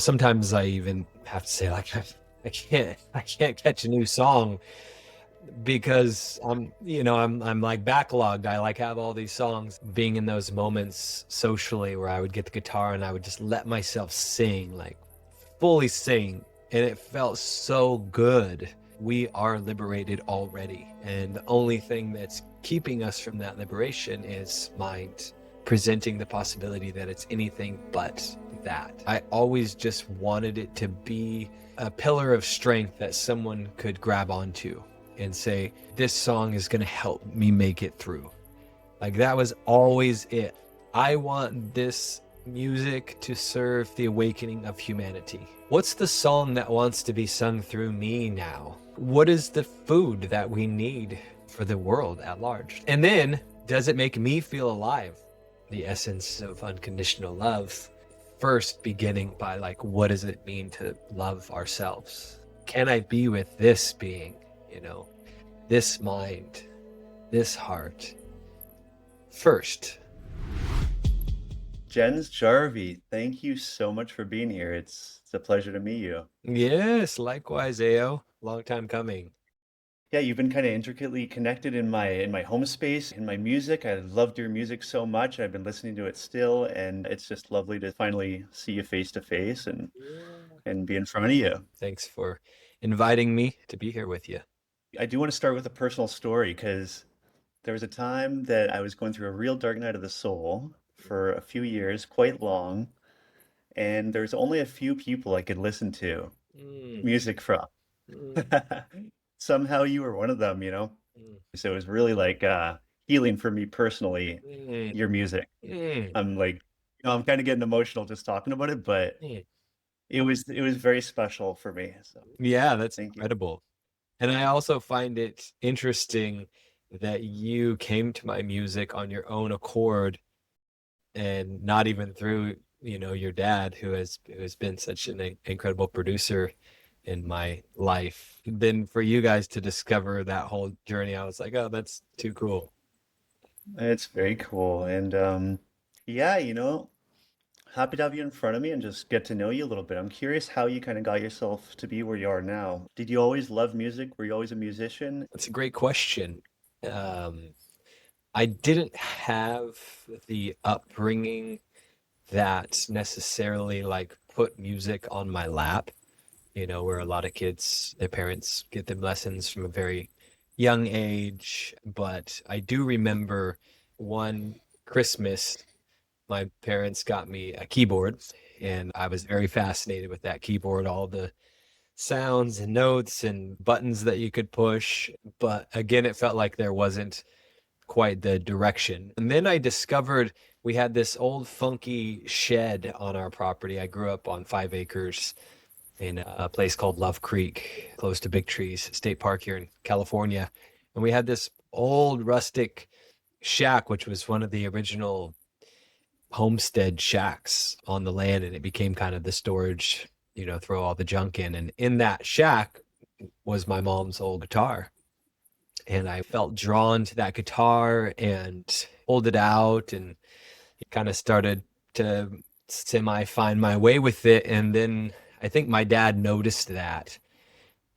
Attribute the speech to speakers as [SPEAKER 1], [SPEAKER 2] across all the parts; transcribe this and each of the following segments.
[SPEAKER 1] Sometimes I even have to say, like, I can't catch a new song because I'm like backlogged. I like have all these songs. Being in those moments socially where I would get the guitar and I would just let myself sing, like fully sing, and it felt so good. We are liberated already, and the only thing that's keeping us from that liberation is mind presenting the possibility that it's anything but that. I always just wanted it to be a pillar of strength that someone could grab onto and say, this song is going to help me make it through. Like, that was always it. I want this music to serve the awakening of humanity. What's the song that wants to be sung through me now? What is the food that we need for the world at large? And then, does it make me feel alive? The essence of unconditional love, first beginning by, like, what does it mean to love ourselves? Can I be with this being, this mind, this heart first?
[SPEAKER 2] Jens Jarvie, thank you so much for being here. It's a pleasure to meet you.
[SPEAKER 1] Yes, likewise, Ao. Long time coming.
[SPEAKER 2] Yeah, you've been kind of intricately connected in my home space, in my music. I loved your music so much. I've been listening to it still, and it's just lovely to finally see you face to face and
[SPEAKER 1] Yeah.
[SPEAKER 2] and be in front of you.
[SPEAKER 1] Thanks for inviting me to be here with you.
[SPEAKER 2] I do want to start with a personal story because there was a time that I was going through a real dark night of the soul for a few years, quite long, and there's only a few people I could listen to
[SPEAKER 1] Mm,
[SPEAKER 2] music from.
[SPEAKER 1] mm,
[SPEAKER 2] Somehow you were one of them.
[SPEAKER 1] mm,
[SPEAKER 2] So it was really like healing for me personally,
[SPEAKER 1] mm,
[SPEAKER 2] your music.
[SPEAKER 1] mm,
[SPEAKER 2] I'm like, I'm kind of getting emotional just talking about it, but
[SPEAKER 1] mm.
[SPEAKER 2] it was very special for me. So
[SPEAKER 1] Yeah, that's
[SPEAKER 2] thank you.
[SPEAKER 1] incredible. And I also find it interesting that you came to my music on your own accord and not even through, your dad, who has been such an incredible producer in my life. Then for you guys to discover that whole journey, I was like, oh, that's too cool.
[SPEAKER 2] It's very cool. And yeah, happy to have you in front of me and just get to know you a little bit. I'm curious how you kind of got yourself to be where you are now. Did you always love music? Were you always a musician?
[SPEAKER 1] That's a great question. Um, I didn't have the upbringing that necessarily like put music on my lap, where a lot of kids, their parents get them lessons from a very young age. But I do remember one Christmas, my parents got me a keyboard, and I was very fascinated with that keyboard, all the sounds and notes and buttons that you could push. But again, it felt like there wasn't quite the direction. And then I discovered we had this old funky shed on our property. I grew up on 5 acres in a place called Love Creek, close to Big Trees State Park here in California. And we had this old rustic shack, which was one of the original homestead shacks on the land. And it became kind of the storage, throw all the junk in. And in that shack was my mom's old guitar. And I felt drawn to that guitar and pulled it out and kind of started to semi find my way with it. And then I think my dad noticed that,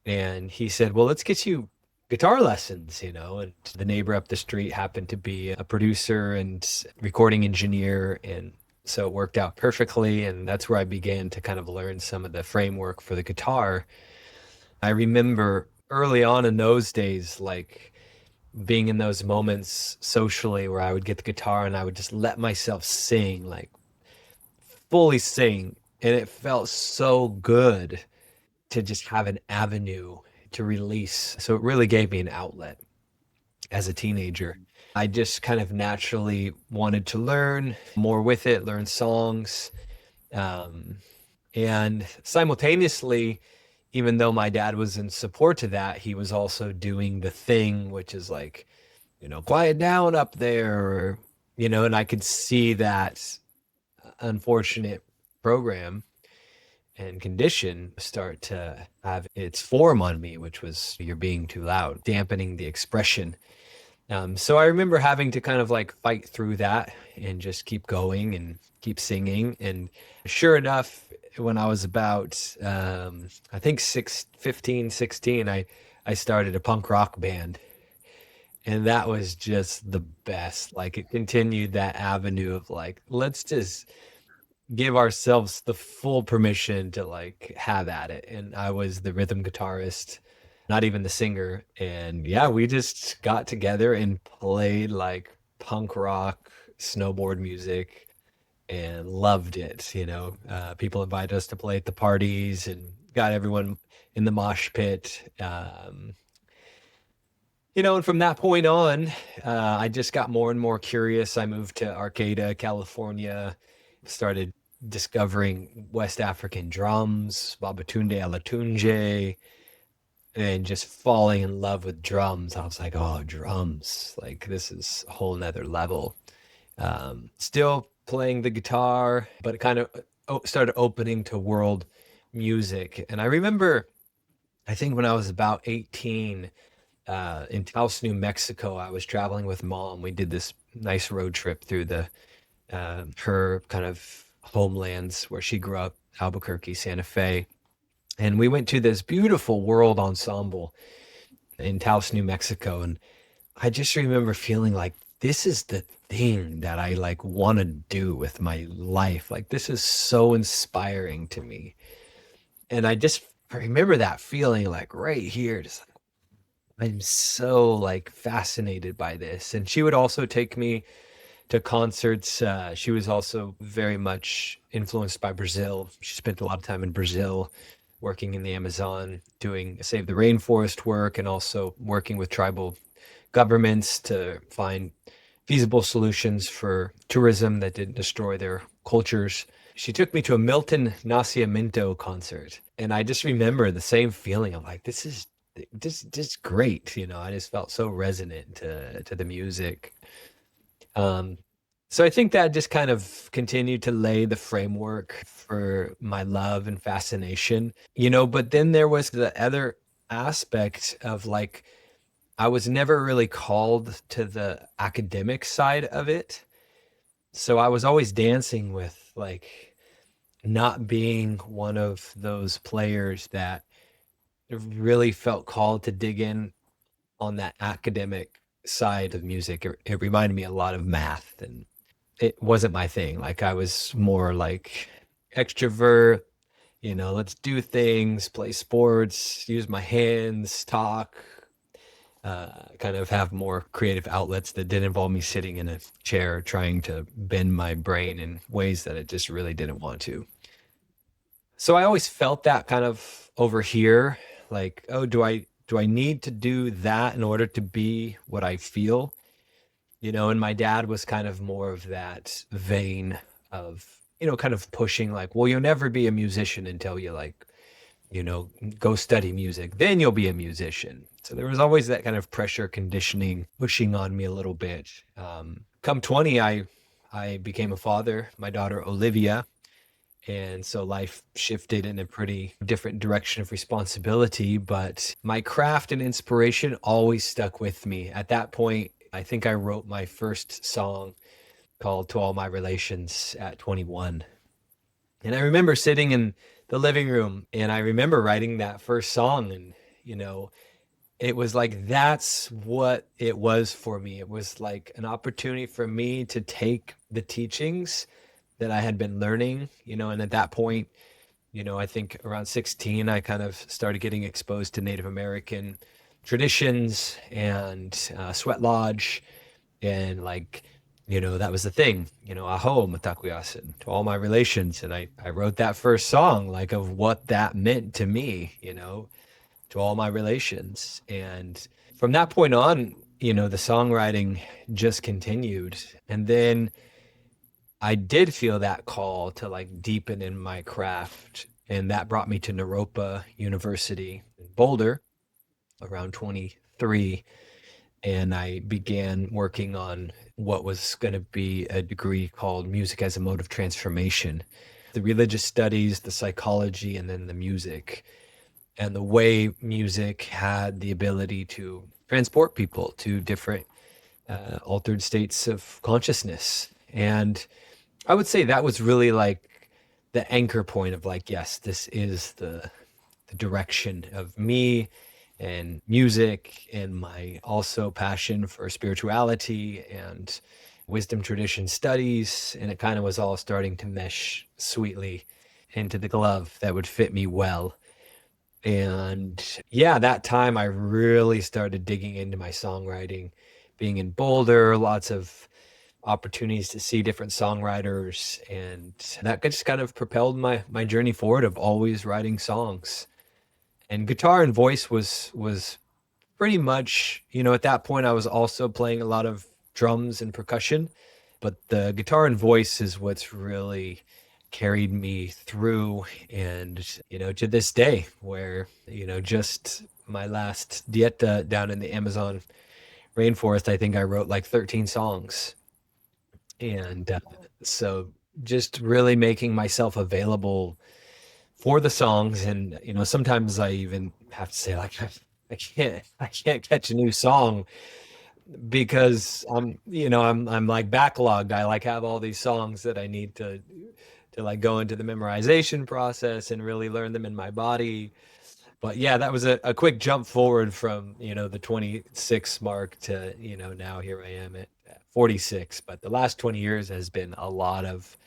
[SPEAKER 1] and he said, well, let's get you guitar lessons, and the neighbor up the street happened to be a producer and recording engineer. And so it worked out perfectly. And that's where I began to kind of learn some of the framework for the guitar. I remember early on in those days, like being in those moments socially where I would get the guitar and I would just let myself sing, like fully sing. And it felt so good to just have an avenue to release. So it really gave me an outlet as a teenager. I just kind of naturally wanted to learn more with it, learn songs. Um, and simultaneously, even though my dad was in support to that, he was also doing the thing, which is like, quiet down up there, and I could see that unfortunate program and condition start to have its form on me, which was you're being too loud, dampening the expression. So I remember having to kind of like fight through that and just keep going and keep singing. And sure enough, when I was about, I think 15, 16, I started a punk rock band. And that was just the best. Like it continued that avenue of like, let's just give ourselves the full permission to like have at it. And I was the rhythm guitarist, not even the singer. And yeah, we just got together and played like punk rock, snowboard music and loved it. People invited us to play at the parties and got everyone in the mosh pit. And from that point on, I just got more and more curious. I moved to Arcata, California, started discovering West African drums, Babatunde Alatunde, and just falling in love with drums. I was like, oh, drums, like this is a whole nother level. Still playing the guitar, but it kind of started opening to world music. And I remember, I think when I was about 18, in Taos, New Mexico, I was traveling with mom. We did this nice road trip through the her kind of homelands where she grew up, Albuquerque, Santa Fe, and we went to this beautiful world ensemble in Taos, New Mexico, and I just remember feeling like this is the thing that I like want to do with my life. Like this is so inspiring to me, and I just remember that feeling like right here, just I'm so like fascinated by this. And she would also take me to concerts. She was also very much influenced by Brazil. She spent a lot of time in Brazil working in the Amazon, doing Save the Rainforest work, and also working with tribal governments to find feasible solutions for tourism that didn't destroy their cultures. She took me to a Milton Nascimento concert, and I just remember the same feeling of like, this is just great. I just felt so resonant to the music. Um, so I think that just kind of continued to lay the framework for my love and fascination, but then there was the other aspect of like, I was never really called to the academic side of it. So I was always dancing with like not being one of those players that really felt called to dig in on that academic side of music. It reminded me a lot of math, and it wasn't my thing. Like I was more like extrovert, let's do things, play sports, use my hands, talk, kind of have more creative outlets that didn't involve me sitting in a chair trying to bend my brain in ways that it just really didn't want to. So I always felt that kind of over here, like, oh, do I need to do that in order to be what I feel? And my dad was kind of more of that vein of, kind of pushing like, well, you'll never be a musician until you like, go study music, then you'll be a musician. So there was always that kind of pressure conditioning pushing on me a little bit. Come 20, I became a father, my daughter Olivia, and so life shifted in a pretty different direction of responsibility, but my craft and inspiration always stuck with me. At that point, I think I wrote my first song called To All My Relations at 21. And I remember sitting in the living room and I remember writing that first song, and you know, it was like that's what it was for me. It was like an opportunity for me to take the teachings that I had been learning, and at that point, I think around 16, I kind of started getting exposed to Native American traditions and sweat lodge. And like, that was the thing, aho, matakuyasin, to all my relations. And I wrote that first song, like of what that meant to me, to all my relations. And from that point on, the songwriting just continued. And then I did feel that call to like deepen in my craft. And that brought me to Naropa University in Boulder around 23. And I began working on what was going to be a degree called Music as a Mode of Transformation, the religious studies, the psychology, and then the music, and the way music had the ability to transport people to different altered states of consciousness. And I would say that was really like the anchor point of like, yes, this is the direction of me and music and my also passion for spirituality and wisdom tradition studies. And it kind of was all starting to mesh sweetly into the glove that would fit me well. And yeah, that time I really started digging into my songwriting, being in Boulder, lots of opportunities to see different songwriters, and that just kind of propelled my journey forward of always writing songs. And guitar and voice was pretty much, at that point I was also playing a lot of drums and percussion, but the guitar and voice is what's really carried me through. And to this day, where just my last dieta down in the Amazon rainforest, I think I wrote like 13 songs. And so just really making myself available for the songs. And sometimes I even have to say like I can't catch a new song because I'm like backlogged. I like have all these songs that I need to like go into the memorization process and really learn them in my body. But yeah, that was a quick jump forward from the 26 mark to now here I am at 46. But the last 20 years has been a lot of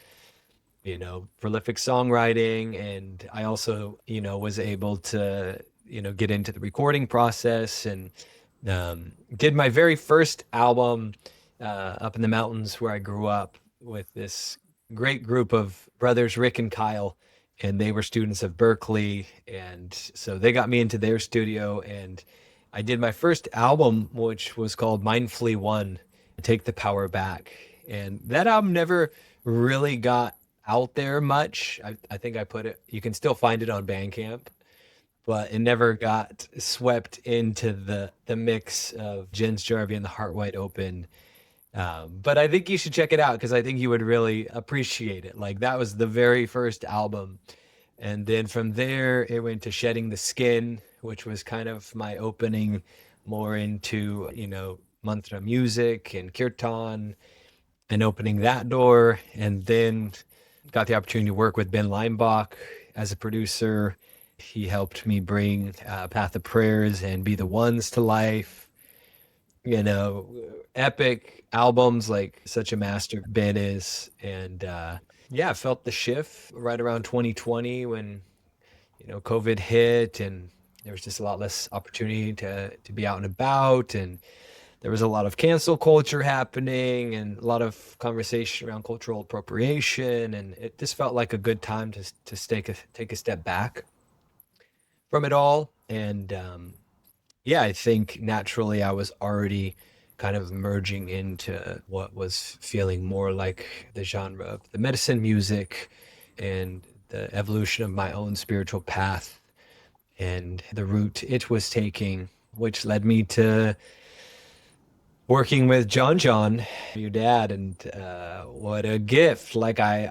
[SPEAKER 1] prolific songwriting. And I also, was able to, get into the recording process and did my very first album up in the mountains where I grew up with this great group of brothers, Rick and Kyle. And they were students of Berkeley. And so they got me into their studio. And I did my first album, which was called Mindfully One, Take the Power Back. And that album never really got out there much. I think I put it, you can still find it on Bandcamp, but it never got swept into the mix of Jens Jarvie and the Heart Wide Open. But I think you should check it out because I think you would really appreciate it. Like that was the very first album. And then from there, it went to Shedding the Skin, which was kind of my opening more into, mantra music and kirtan and opening that door. And then got the opportunity to work with Ben Leimbach as a producer. He helped me bring Path of Prayers and Be the Ones to life. You know, epic albums, like such a master Ben is. And yeah, I felt the shift right around 2020 when, COVID hit and there was just a lot less opportunity to be out and about. And there was a lot of cancel culture happening and a lot of conversation around cultural appropriation. And it just felt like a good time to take a step back from it all. And yeah, I think naturally I was already kind of merging into what was feeling more like the genre of the medicine music and the evolution of my own spiritual path and the route it was taking, which led me to working with John, your dad, and what a gift. Like I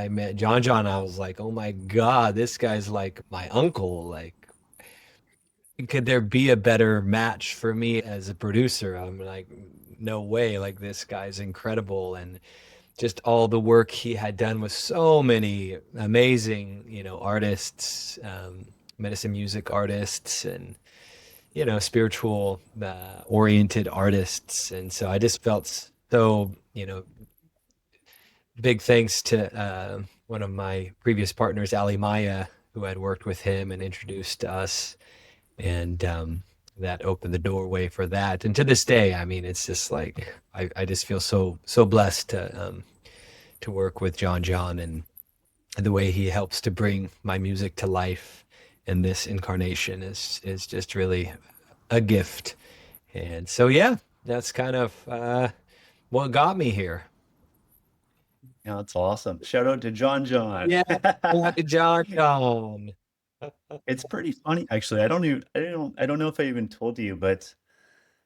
[SPEAKER 1] met John, I was like, oh my God, this guy's like my uncle. Like, could there be a better match for me as a producer? I'm like, no way. Like this guy's incredible. And just all the work he had done with so many amazing, artists, medicine music artists and spiritual oriented artists. And so I just felt so, big thanks to one of my previous partners, Ali Maya, who had worked with him and introduced us. And that opened the doorway for that. And to this day, I mean, it's just like, I just feel so blessed to work with John and the way he helps to bring my music to life in this incarnation is just really a gift. And so, yeah, that's kind of what got me here.
[SPEAKER 2] Yeah, that's awesome. Shout out to John.
[SPEAKER 1] Yeah, John.
[SPEAKER 2] It's pretty funny, actually. I don't know if I even told you, but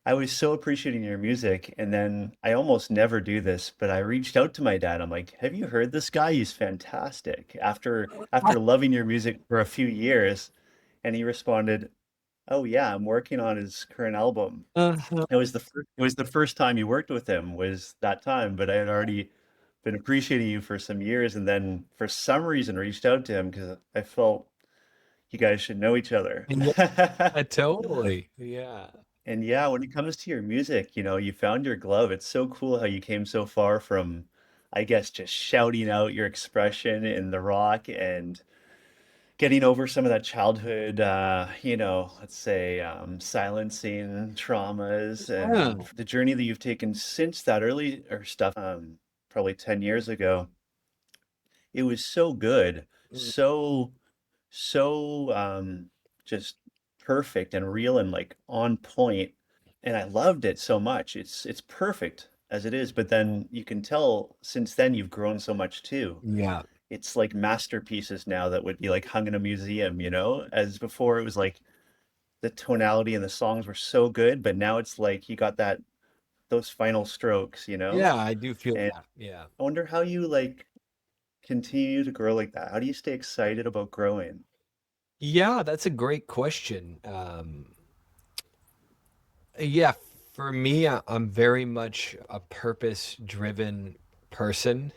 [SPEAKER 2] I was so appreciating your music, and then I almost never do this, but I reached out to my dad. I'm like, "Have you heard this guy? He's fantastic." After loving your music for a few years, and he responded, "Oh yeah, I'm working on his current album."
[SPEAKER 1] Uh-huh.
[SPEAKER 2] It was the first time you worked with him was that time, but I had already been appreciating you for some years, and then for some reason reached out to him because I felt you guys should know each other.
[SPEAKER 1] Yeah, totally. Yeah.
[SPEAKER 2] And yeah, when it comes to your music, you found your glove. It's so cool how you came so far from, I guess, just shouting out your expression in the rock and getting over some of that childhood, let's say, silencing traumas
[SPEAKER 1] Yeah.
[SPEAKER 2] and the journey that you've taken since that earlier stuff, probably 10 years ago. It was so good,
[SPEAKER 1] Mm.
[SPEAKER 2] so just perfect and real and like on point. And I loved it so much. It's perfect as it is, but then you can tell since then you've grown so much too.
[SPEAKER 1] Yeah.
[SPEAKER 2] It's like masterpieces now that would be like hung in a museum, as before it was like the tonality and the songs were so good, but now it's like you got those final strokes.
[SPEAKER 1] Yeah, I do feel
[SPEAKER 2] And
[SPEAKER 1] that. Yeah.
[SPEAKER 2] I wonder how you like continue to grow like that. How do you stay excited about growing?
[SPEAKER 1] Yeah, that's a great question. Yeah, for me, I'm very much a purpose-driven person.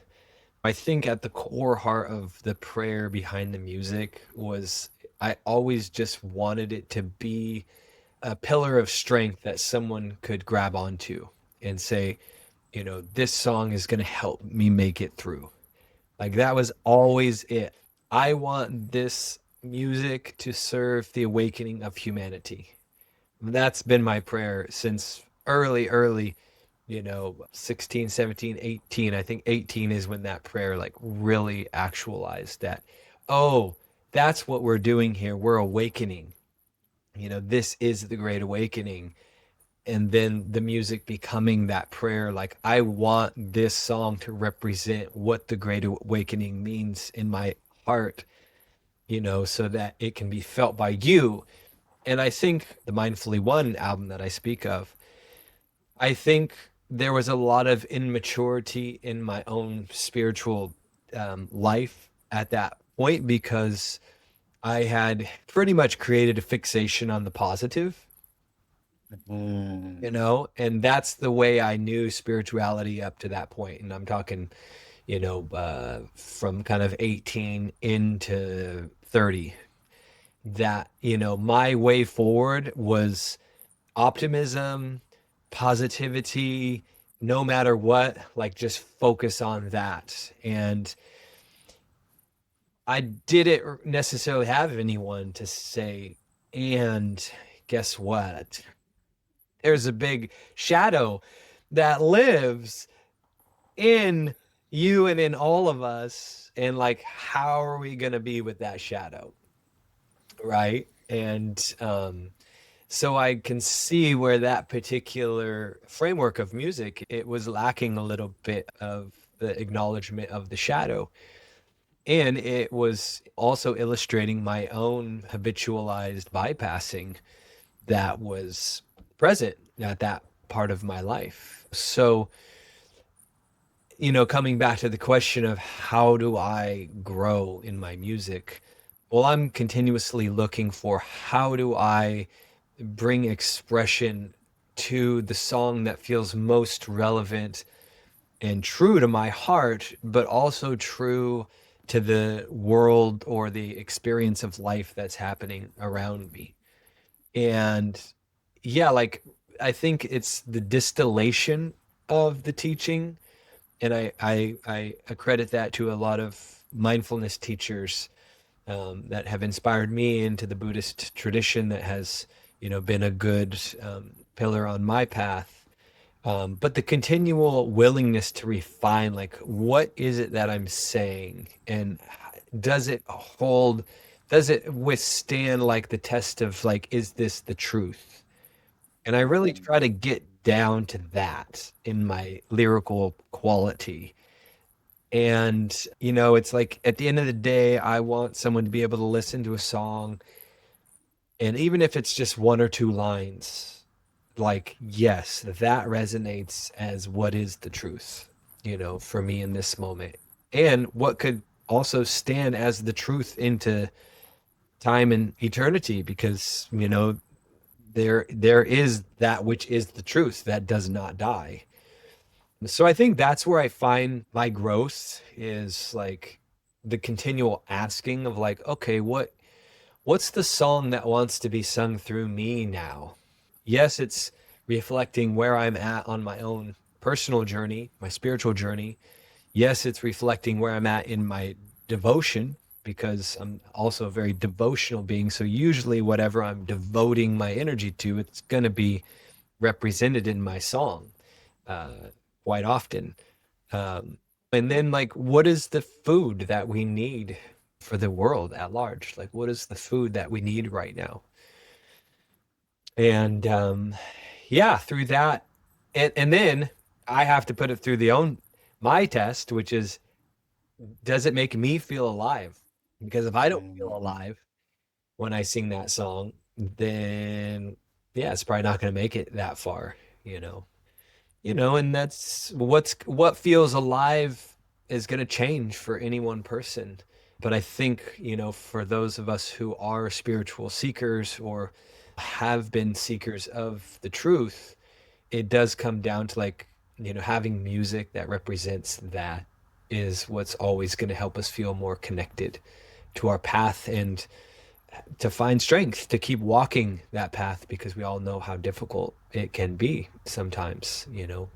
[SPEAKER 1] I think at the core heart of the prayer behind the music was I always just wanted it to be a pillar of strength that someone could grab onto and say, this song is going to help me make it through. Like that was always it. I want this music to serve the awakening of humanity. That's been my prayer since early, 16, 17, 18. I think 18 is when that prayer like really actualized that, oh, that's what we're doing here. We're awakening. This is the great awakening. And then the music becoming that prayer, like, I want this song to represent what the great awakening means in my heart, so that it can be felt by you. And I think the Mindfully One album that I speak of, I think there was a lot of immaturity in my own spiritual life at that point because I had pretty much created a fixation on the positive,
[SPEAKER 2] Mm.
[SPEAKER 1] and that's the way I knew spirituality up to that point. And I'm talking, from kind of 18 into 30, that, my way forward was optimism, positivity, no matter what, like just focus on that. And I didn't necessarily have anyone to say, and guess what? There's a big shadow that lives in you and in all of us. And like, how are we going to be with that shadow? Right. And so I can see where that particular framework of music, it was lacking a little bit of the acknowledgement of the shadow. And it was also illustrating my own habitualized bypassing that was present at that part of my life. So, coming back to the question of how do I grow in my music? Well, I'm continuously looking for how do I bring expression to the song that feels most relevant and true to my heart, but also true to the world or the experience of life that's happening around me. And yeah, like I think it's the distillation of the teaching, and I accredit that to a lot of mindfulness teachers that have inspired me into the Buddhist tradition that has, been a good pillar on my path. But the continual willingness to refine, like, what is it that I'm saying, and does it hold? Does it withstand like the test of like, is this the truth? And I really try to get down to that in my lyrical quality. And, it's like at the end of the day, I want someone to be able to listen to a song. And even if it's just one or two lines, like, yes, that resonates as what is the truth, for me in this moment. And what could also stand as the truth into time and eternity, because, there is that which is the truth that does not die. So I think that's where I find my growth is like the continual asking of like, okay, what's the song that wants to be sung through me now? Yes, it's reflecting where I'm at on my own personal journey, my spiritual journey. Yes, it's reflecting where I'm at in my devotion because I'm also a very devotional being. So usually whatever I'm devoting my energy to, it's going to be represented in my song uh, quite often. Um, and then, like, what is the food that we need for the world at large? Like, what is the food that we need right now? And yeah, through that, and then I have to put it through the own my test, which is, does it make me feel alive? Because if I don't feel
[SPEAKER 2] Mm,
[SPEAKER 1] alive when I sing that song, then yeah, it's probably not going to make it that far, you know. And that's what feels alive is going to change for any one person. But I think, for those of us who are spiritual seekers or have been seekers of the truth, it does come down to like, having music that represents that is what's always going to help us feel more connected to our path and to find strength to keep walking that path because we all know how difficult it can be sometimes,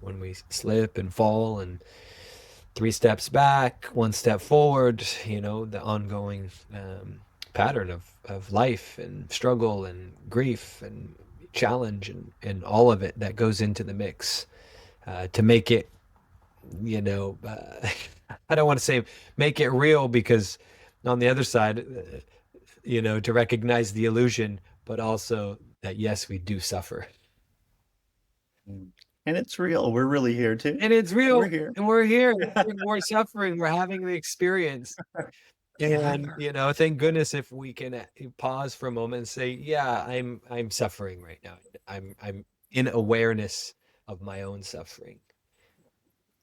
[SPEAKER 1] when we slip and fall and three steps back, one step forward, the ongoing pattern of life and struggle and grief and challenge and all of it that goes into the mix to make it, you know, uh, I don't want to say make it real because on the other side, to recognize the illusion, but also that yes, we do suffer.
[SPEAKER 2] mm. And it's real. We're really here too.
[SPEAKER 1] And it's
[SPEAKER 2] We're
[SPEAKER 1] real,
[SPEAKER 2] here.
[SPEAKER 1] and we're here, we're suffering, we're having the experience. And thank goodness if we can pause for a moment and say, yeah, I'm suffering right now. I'm in awareness of my own suffering.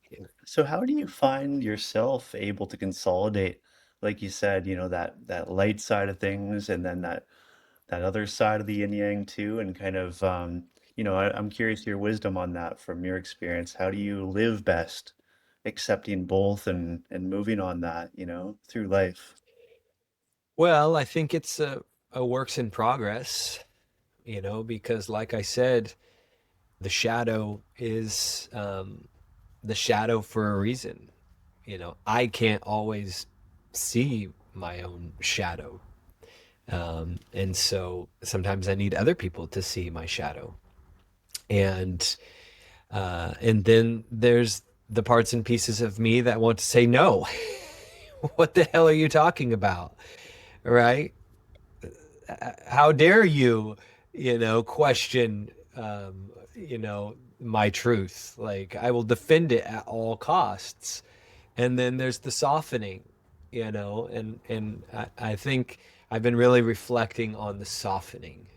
[SPEAKER 1] Yeah.
[SPEAKER 2] So how do you find yourself able to consolidate, like you said, that light side of things and then that other side of the yin yang too, and kind of I'm curious your wisdom on that from your experience. How do you live best, accepting both and moving on that, through life?
[SPEAKER 1] Well, I think it's a works in progress, because like I said, the shadow is the shadow for a reason. I can't always see my own shadow. And so sometimes I need other people to see my shadow. And then there's the parts and pieces of me that want to say no. What the hell are you talking about? Right? How dare you, question, my truth? Like I will defend it at all costs. And then there's the softening, and I think I've been really reflecting on the softening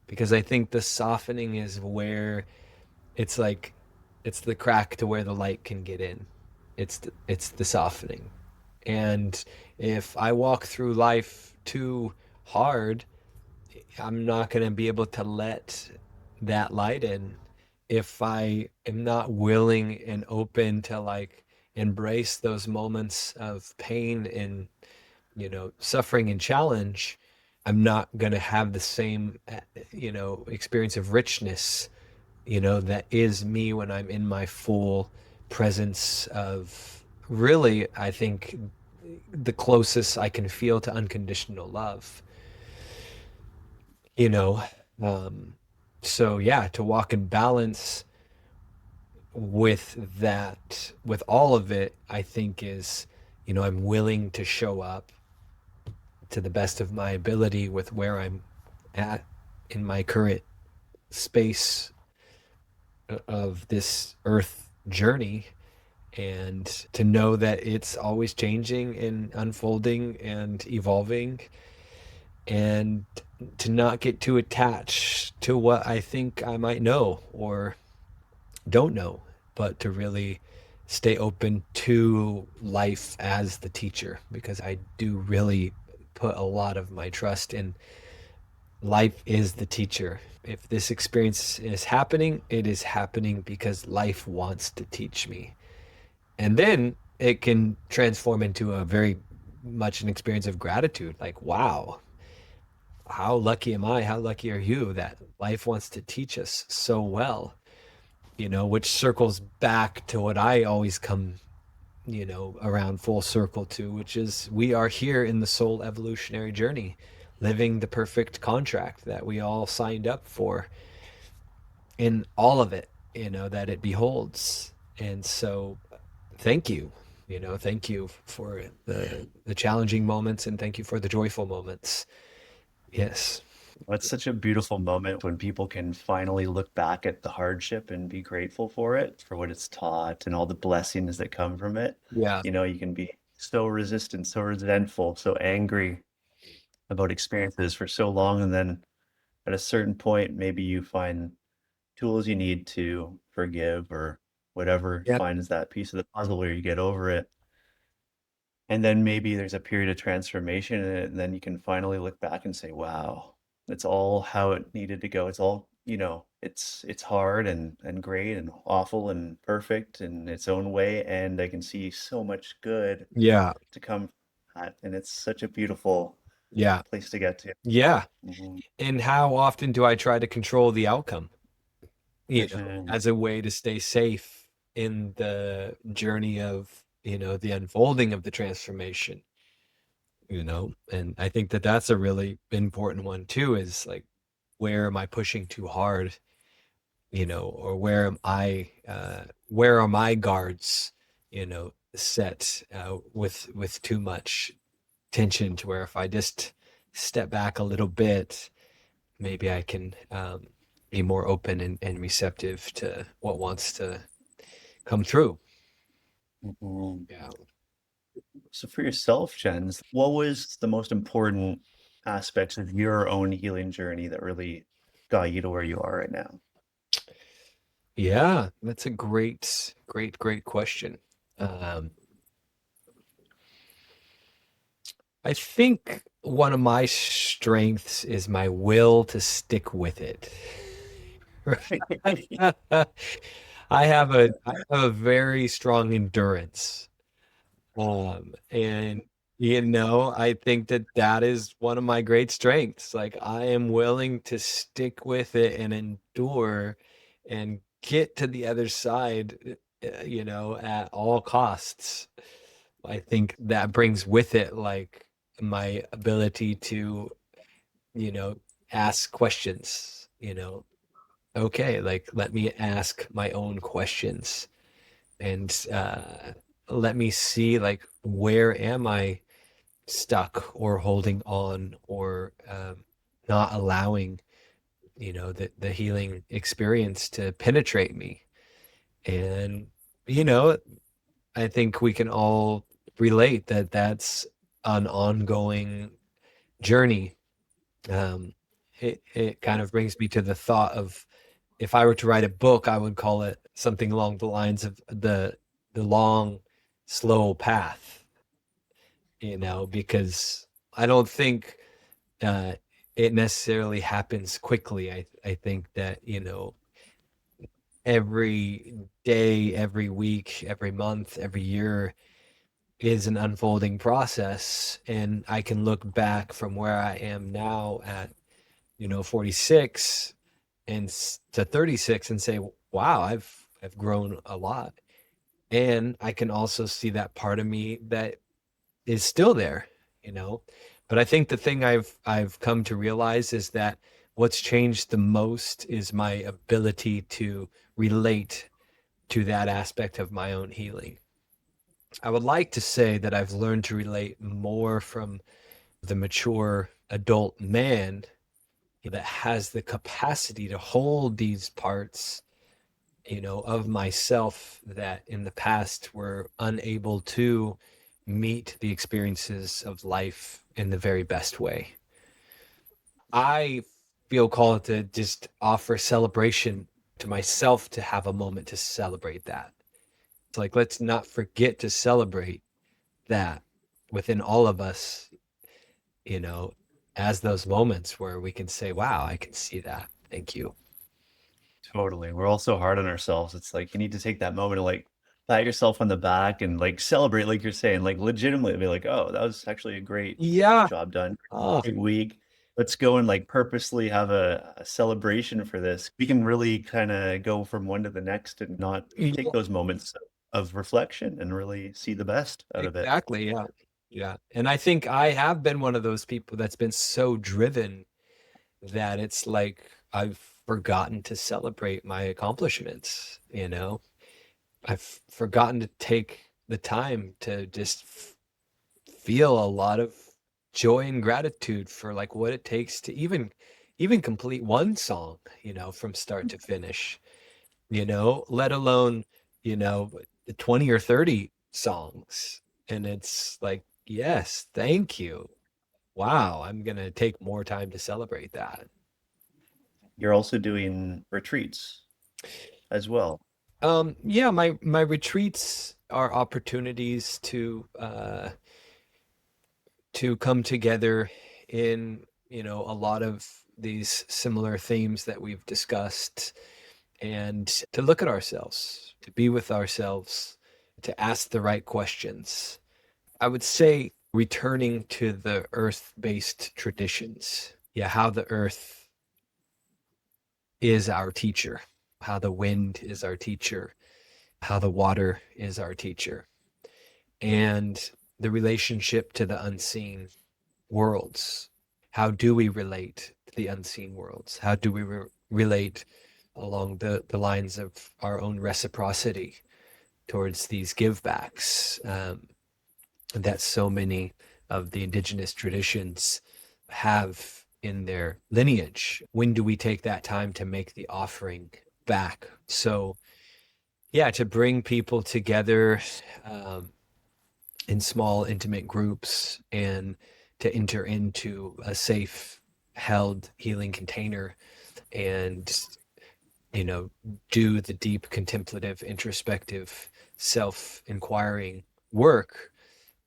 [SPEAKER 1] because I think the softening is where it's like it's the crack to where the light can get in. It's the softening. And if I walk through life too hard, I'm not going to be able to let that light in if I am not willing and open to like embrace those moments of pain and, suffering and challenge. I'm not going to have the same, experience of richness, that is me when I'm in my full presence of really, I think, the closest I can feel to unconditional love, you know. Um, so yeah, to walk in balance with that, with all of it, I think is, I'm willing to show up to the best of my ability with where I'm at in my current space of this earth journey, and to know that it's always changing and unfolding and evolving, and to not get too attached to what I think I might know or don't know, but to really stay open to life as the teacher because I do really put a lot of my trust in Life is the teacher. If this experience is happening, it is happening because life wants to teach me. And then it can transform into a very much an experience of gratitude. Like, wow, how lucky am I? How lucky are you that life wants to teach us so well? Which circles back to what I always come, around full circle to, which is we are here in the soul evolutionary journey, living the perfect contract that we all signed up for in all of it, that it beholds. And so thank you. Thank you for the challenging moments and thank you for the joyful moments. Yes.
[SPEAKER 2] It's such a beautiful moment when people can finally look back at the hardship and be grateful for it, for what it's taught and all the blessings that come from it.
[SPEAKER 1] Yeah.
[SPEAKER 2] You can be so resistant, so resentful, so angry about experiences for so long, and then at a certain point, maybe you find tools you need to forgive or whatever
[SPEAKER 1] Yeah.
[SPEAKER 2] finds that piece of the puzzle where you get over it. And then maybe there's a period of transformation, and then you can finally look back and say, wow, it's all how it needed to go. It's all, it's hard and great and awful and perfect in its own way. And I can see so much good
[SPEAKER 1] Yeah.
[SPEAKER 2] to come from that. And it's such a beautiful
[SPEAKER 1] Yeah.
[SPEAKER 2] place to get to.
[SPEAKER 1] Yeah.
[SPEAKER 2] Mhm.
[SPEAKER 1] And how often do I try to control the outcome,
[SPEAKER 2] Mhm.
[SPEAKER 1] as a way to stay safe in the journey of, the unfolding of the transformation, and I think that that's a really important one too, is like, where am I pushing too hard, or where are my guards, set with too much tension, to where if I just step back a little bit, maybe I can be more open and receptive to what wants to come through.
[SPEAKER 2] Mhm.
[SPEAKER 1] Yeah.
[SPEAKER 2] So for yourself, Jens, what was the most important aspects of your own healing journey that really got you to where you are right now?
[SPEAKER 1] Yeah, that's a great, great, great question. Um, I think one of my strengths is my will to stick with it. I have a very strong endurance. And I think that that is one of my great strengths. Like, I am willing to stick with it and endure and get to the other side, at all costs. I think that brings with it like my ability to, you know, ask questions, okay, like let me ask my own questions and let me see like where am I stuck or holding on or not allowing the healing experience to penetrate me. And you know I think we can all relate that that's an ongoing journey. It kind of brings me to the thought of, if I were to write a book, I would call it something along the lines of the long, slow path. Because I don't think uh, it necessarily happens quickly. I think that every day, every week, every month, every year is an unfolding process, and I can look back from where I am now at 46 and to 36 and say, wow, I've grown a lot. And I can also see that part of me that is still there, you know. But I think the thing I've come to realize is that what's changed the most is my ability to relate to that aspect of my own healing. I would like to say that I've learned to relate more from the mature adult man that has the capacity to hold these parts, of myself that in the past were unable to meet the experiences of life in the very best way. I feel called to just offer celebration to myself, to have a moment to celebrate that. It's like, let's not forget to celebrate that within all of us, you know, as those moments where we can say, wow, I can see that. Thank you.
[SPEAKER 2] Totally. We're all so hard on ourselves. It's like you need to take that moment to like pat yourself on the back and like celebrate, like you're saying, like legitimately be like, oh, that was actually a great
[SPEAKER 1] Yeah.
[SPEAKER 2] job done.
[SPEAKER 1] Oh,
[SPEAKER 2] Great week. Let's go and like purposely have a celebration for this. We can really kind of go from one to the next and not take
[SPEAKER 1] yeah,
[SPEAKER 2] those moments of reflection and really see the best out of it.
[SPEAKER 1] exactly. Yeah. Yeah. And I think I have been one of those people that's been so driven that it's like I've forgotten to celebrate my accomplishments, you know? I've forgotten to take the time to just feel a lot of joy and gratitude for like what it takes to even complete one song, from start to finish, let alone, you know, 20 or 30 songs. And it's like, yes, thank you. Wow, I'm gonna take more time to celebrate that.
[SPEAKER 2] You're also doing retreats as well.
[SPEAKER 1] Yeah, my retreats are opportunities to come together in, a lot of these similar themes that we've discussed, and to look at ourselves, to be with ourselves, to ask the right questions. I would say returning to the earth-based traditions. Yeah, how the earth is our teacher, how the wind is our teacher, how the water is our teacher, and the relationship to the unseen worlds. How do we relate to the unseen worlds? How do we relate along the lines of our own reciprocity towards these givebacks, that so many of the indigenous traditions have in their lineage? When do we take that time to make the offering back? So, yeah, to bring people together, um, in small, intimate groups, and to enter into a safe, held healing container, and, you know, do the deep contemplative, introspective, self-inquiring work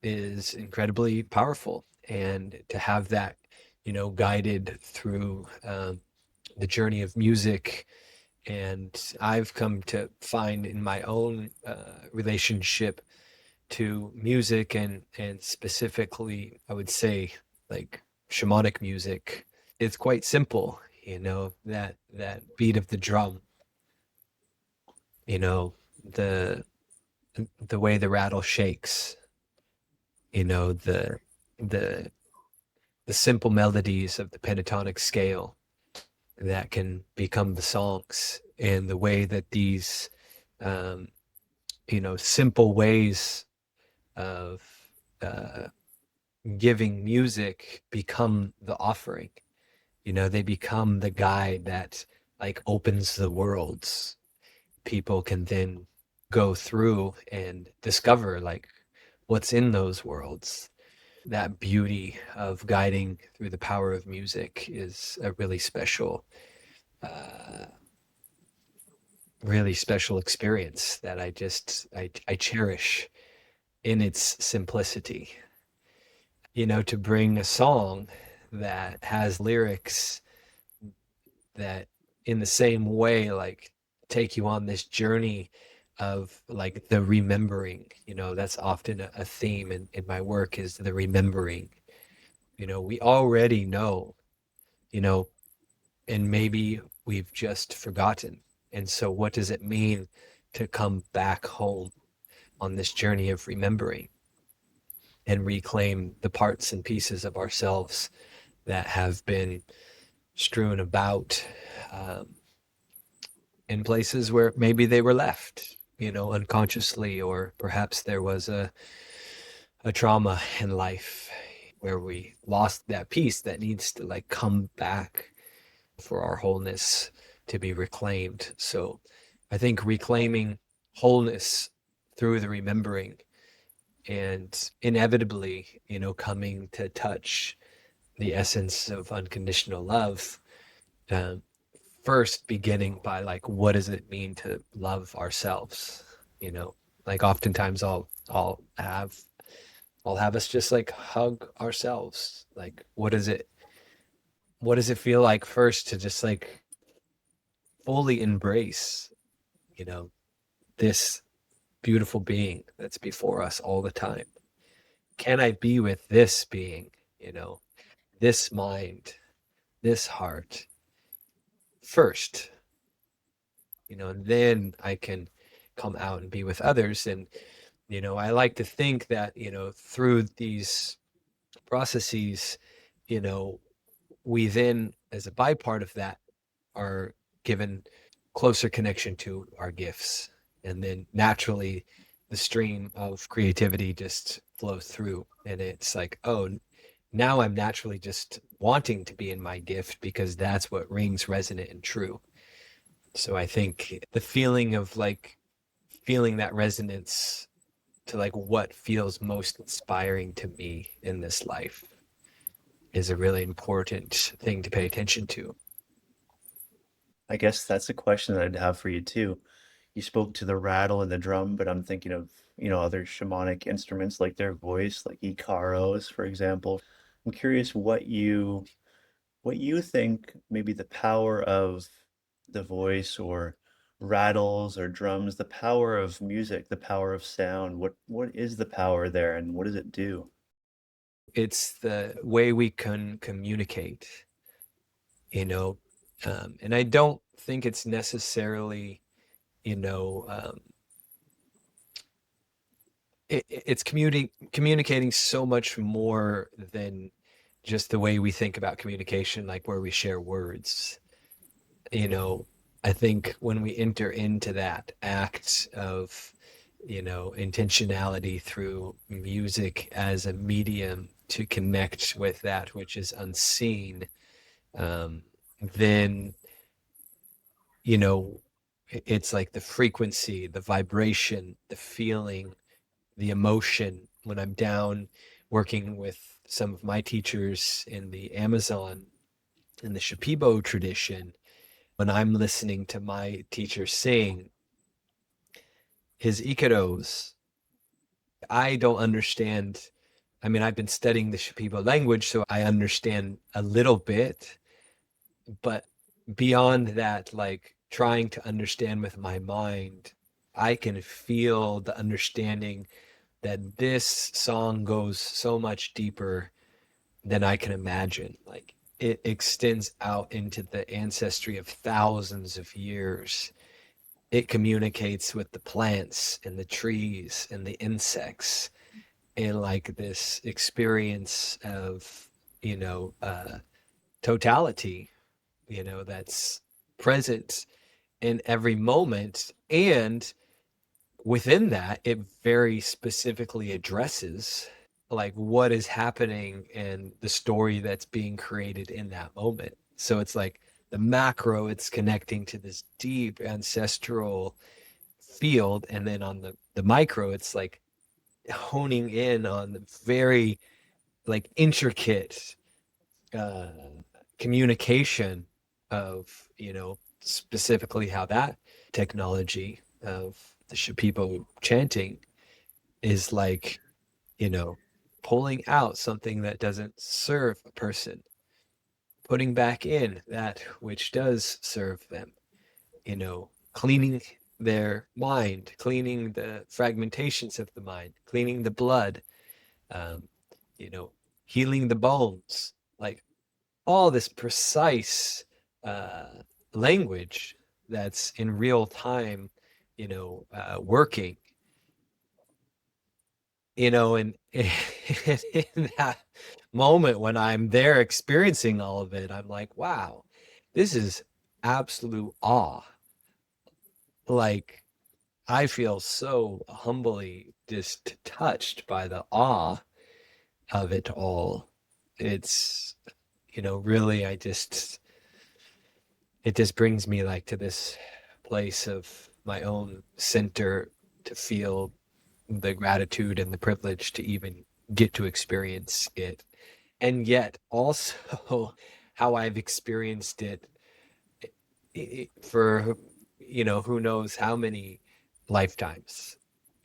[SPEAKER 1] is incredibly powerful. And to have that, guided through, the journey of music. And I've come to find in my own relationship to music, and specifically, I would say, like, shamanic music. It's quite simple, that beat of the drum, you know, the the way the rattle shakes, the the simple melodies of the pentatonic scale that can become the songs, and the way that these, um, simple ways of uh, giving music become the offering. They become the guide that like opens the worlds. People can then go through and discover like what's in those worlds. That beauty of guiding through the power of music is a uh, really special experience that I cherish in its simplicity. To bring a song that has lyrics that in the same way like take you on this journey of like the remembering. That's often a theme in my work, is the remembering. We already know, you know and maybe we've just forgotten. And so what does it mean to come back home on this journey of remembering and reclaim the parts and pieces of ourselves that have been strewn about, um, in places where maybe they were left, unconsciously, or perhaps there was a trauma in life where we lost that piece that needs to like come back for our wholeness to be reclaimed. So I think reclaiming wholeness through the remembering, and inevitably, coming to touch the essence of unconditional love, um, first beginning by like, what does it mean to love ourselves? Like oftentimes I'll have us just like hug ourselves. Like, what is it? what does it feel like first to just like fully embrace, you know, this beautiful being that's before us all the time? Can I be with this being, you know, this mind, this heart first, and then I can come out and be with others. And, I like to think that, through these processes, you know, we then, as a bypart of that, are given closer connection to our gifts. And then naturally, the stream of creativity just flows through. And it's like, oh, now I'm naturally just wanting to be in my gift because that's what rings resonant and true. So I think the feeling of like feeling that resonance to like what feels most inspiring to me in this life is a really important thing to pay attention to.
[SPEAKER 2] I guess that's a question that I'd have for you too. You spoke to the rattle and the drum, but I'm thinking of, other shamanic instruments like their voice, like Ikaros, for example. I'm curious what you think maybe the power of the voice or rattles or drums, the power of music, the power of sound. What is the power there and what does it do?
[SPEAKER 1] It's the way we can communicate, you know, and I don't think it's necessarily, you know, it's communicating so much more than just the way we think about communication, like where we share words. you know, I think when we enter into that act of, intentionality through music as a medium to connect with that which is unseen, um, then, you know, it's like the frequency, the vibration, the feeling, the emotion when I'm down working with some of my teachers in the Amazon in the Shipibo tradition. When I'm listening to my teacher sing his ikaros, I don't understand. I mean, I've been studying the Shipibo language, so I understand a little bit, but beyond that, like trying to understand with my mind, I can feel the understanding that this song goes so much deeper than I can imagine. Like it extends out into the ancestry of thousands of years. It communicates with the plants and the trees and the insects, and like this experience of, you know uh totality, that's present in every moment. And within that, it very specifically addresses like what is happening and the story that's being created in that moment. So it's like the macro, it's connecting to this deep ancestral field, and then on the micro, it's like honing in on the very like intricate uh communication of, specifically how that technology of the Shipibo chanting is like, you know pulling out something that doesn't serve a person, putting back in that which does serve them, cleaning their mind, cleaning the fragmentations of the mind, cleaning the blood, um, you know, healing the bones, like all this precise uh, language that's in real time, working, and in that moment when I'm there experiencing all of it, I'm like, wow, this is absolute awe. Like, I feel so humbly just touched by the awe of it all. It's, really, it just brings me like to this place of my own center to feel the gratitude and the privilege to even get to experience it. And yet also how I've experienced it, for, who knows how many lifetimes,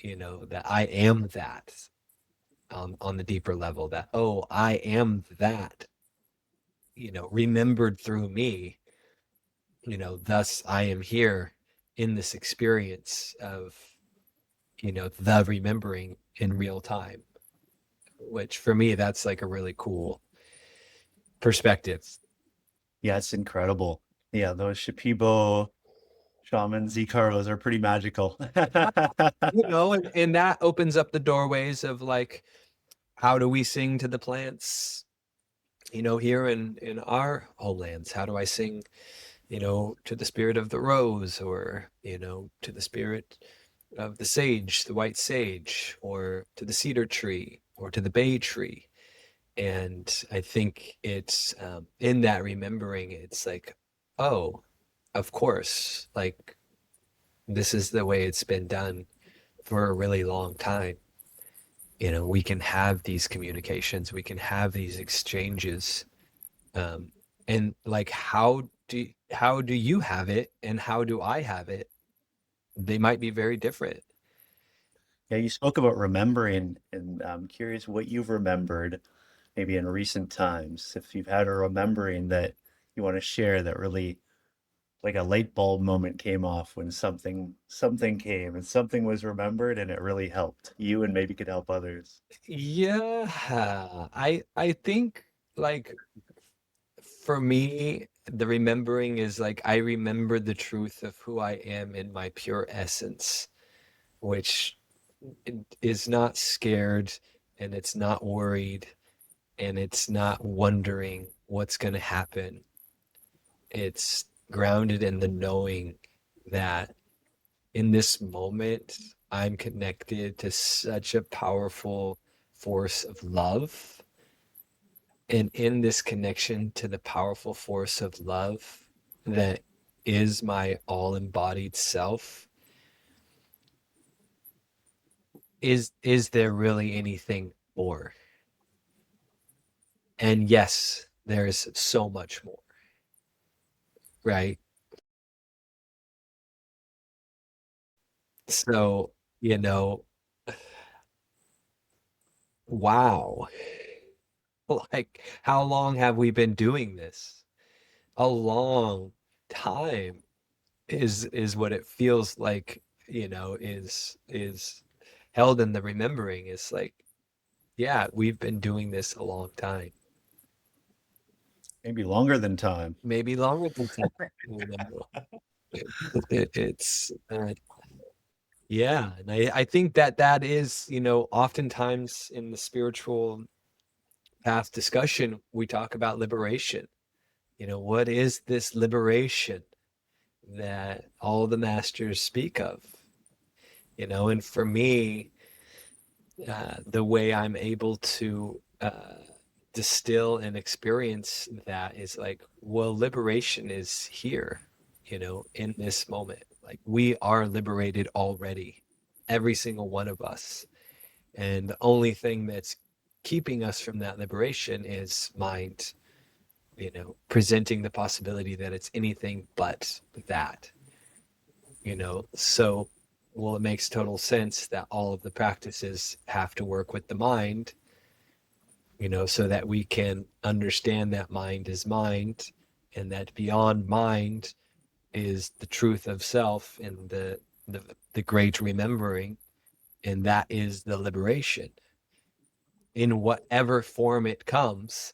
[SPEAKER 1] that I am that, on the deeper level, that, oh, I am that, remembered through me, thus I am here in this experience of, the remembering in real time, which for me, that's like a really cool perspective.
[SPEAKER 2] Yeah, it's incredible. Yeah, those Shipibo shaman Zikaros are pretty magical.
[SPEAKER 1] And that opens up the doorways of like, how do we sing to the plants, here in our homelands? How do I sing, to the spirit of the rose, or, to the spirit of the sage, the white sage, or to the cedar tree, or to the bay tree? And I think it's in that remembering, it's like, oh, of course, like this is the way it's been done for a really long time. We can have these communications, we can have these exchanges, um, and like how do you have it, and how do I have it? They might be very different.
[SPEAKER 2] Yeah, you spoke about remembering, and I'm curious what you've remembered maybe in recent times. If you've had a remembering that you want to share that really like a light bulb moment came off when something came and something was remembered and it really helped you and maybe could help others.
[SPEAKER 1] Yeah, I think like for me, the remembering is like I remember the truth of who I am in my pure essence, which is not scared, and it's not worried, and it's not wondering what's going to happen. It's grounded in the knowing that in this moment, I'm connected to such a powerful force of love. And in this connection to the powerful force of love that is my all embodied self, is there really anything more? And yes, there is so much more, right? So, you know, wow. Like, how long have we been doing this? A long time is what it feels like, is held in the remembering. It's like, yeah, we've been doing this a long time,
[SPEAKER 2] Maybe longer than time.
[SPEAKER 1] maybe longer than time. It's yeah, and I think that is, oftentimes in the spiritual path discussion, we talk about liberation. What is this liberation that all the masters speak of? And for me, the way I'm able to distill and experience that is like, well, liberation is here, in this moment. Like we are liberated already, every single one of us. And the only thing that's keeping us from that liberation is mind, presenting the possibility that it's anything but that, So, well, it makes total sense that all of the practices have to work with the mind, so that we can understand that mind is mind, and that beyond mind is the truth of self, and the great remembering, and that is the liberation in whatever form it comes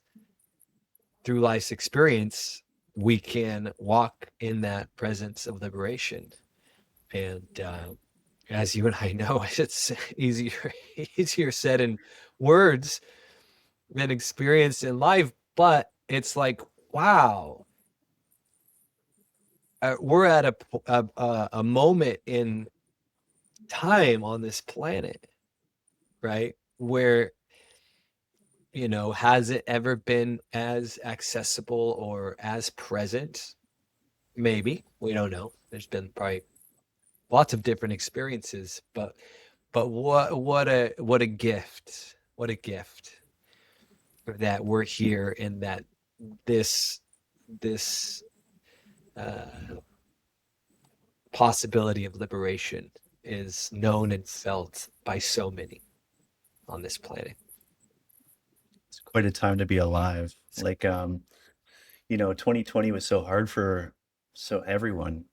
[SPEAKER 1] through life's experience. We can walk in that presence of liberation, and as you and I know, it's easier said in words than experienced in life. But it's like, wow, we're at a moment in time on this planet, right? Where, has it ever been as accessible or as present? Maybe. We don't know. There's been probably lots of different experiences, but what a gift. What a gift that we're here, and that this uh, possibility of liberation is known and felt by so many on this planet.
[SPEAKER 2] It's quite a time to be alive. Like, 2020 was so hard for so everyone.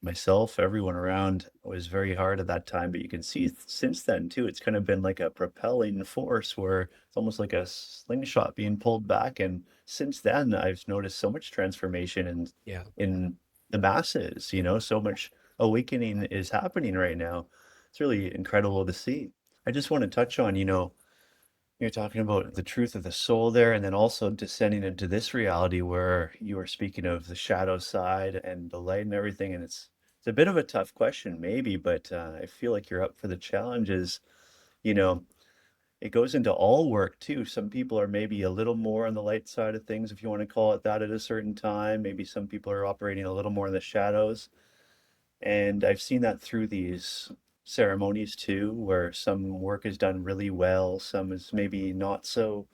[SPEAKER 2] Myself, everyone around was very hard at that time, but you can see since then too, it's kind of been like a propelling force where it's almost like a slingshot being pulled back. And since then, I've noticed so much transformation
[SPEAKER 1] Yeah.
[SPEAKER 2] in the masses, so much awakening is happening right now. It's really incredible to see. I just want to touch on, you're talking about the truth of the soul there, and then also descending into this reality where you were speaking of the shadow side and the light and everything. And it's a bit of a tough question, maybe, but I feel like you're up for the challenges. You know, it goes into all work too. Some people are maybe a little more on the light side of things, if you want to call it that, at a certain time. Maybe some people are operating a little more in the shadows. And I've seen that through these ceremonies too, where some work is done really well, some is maybe not so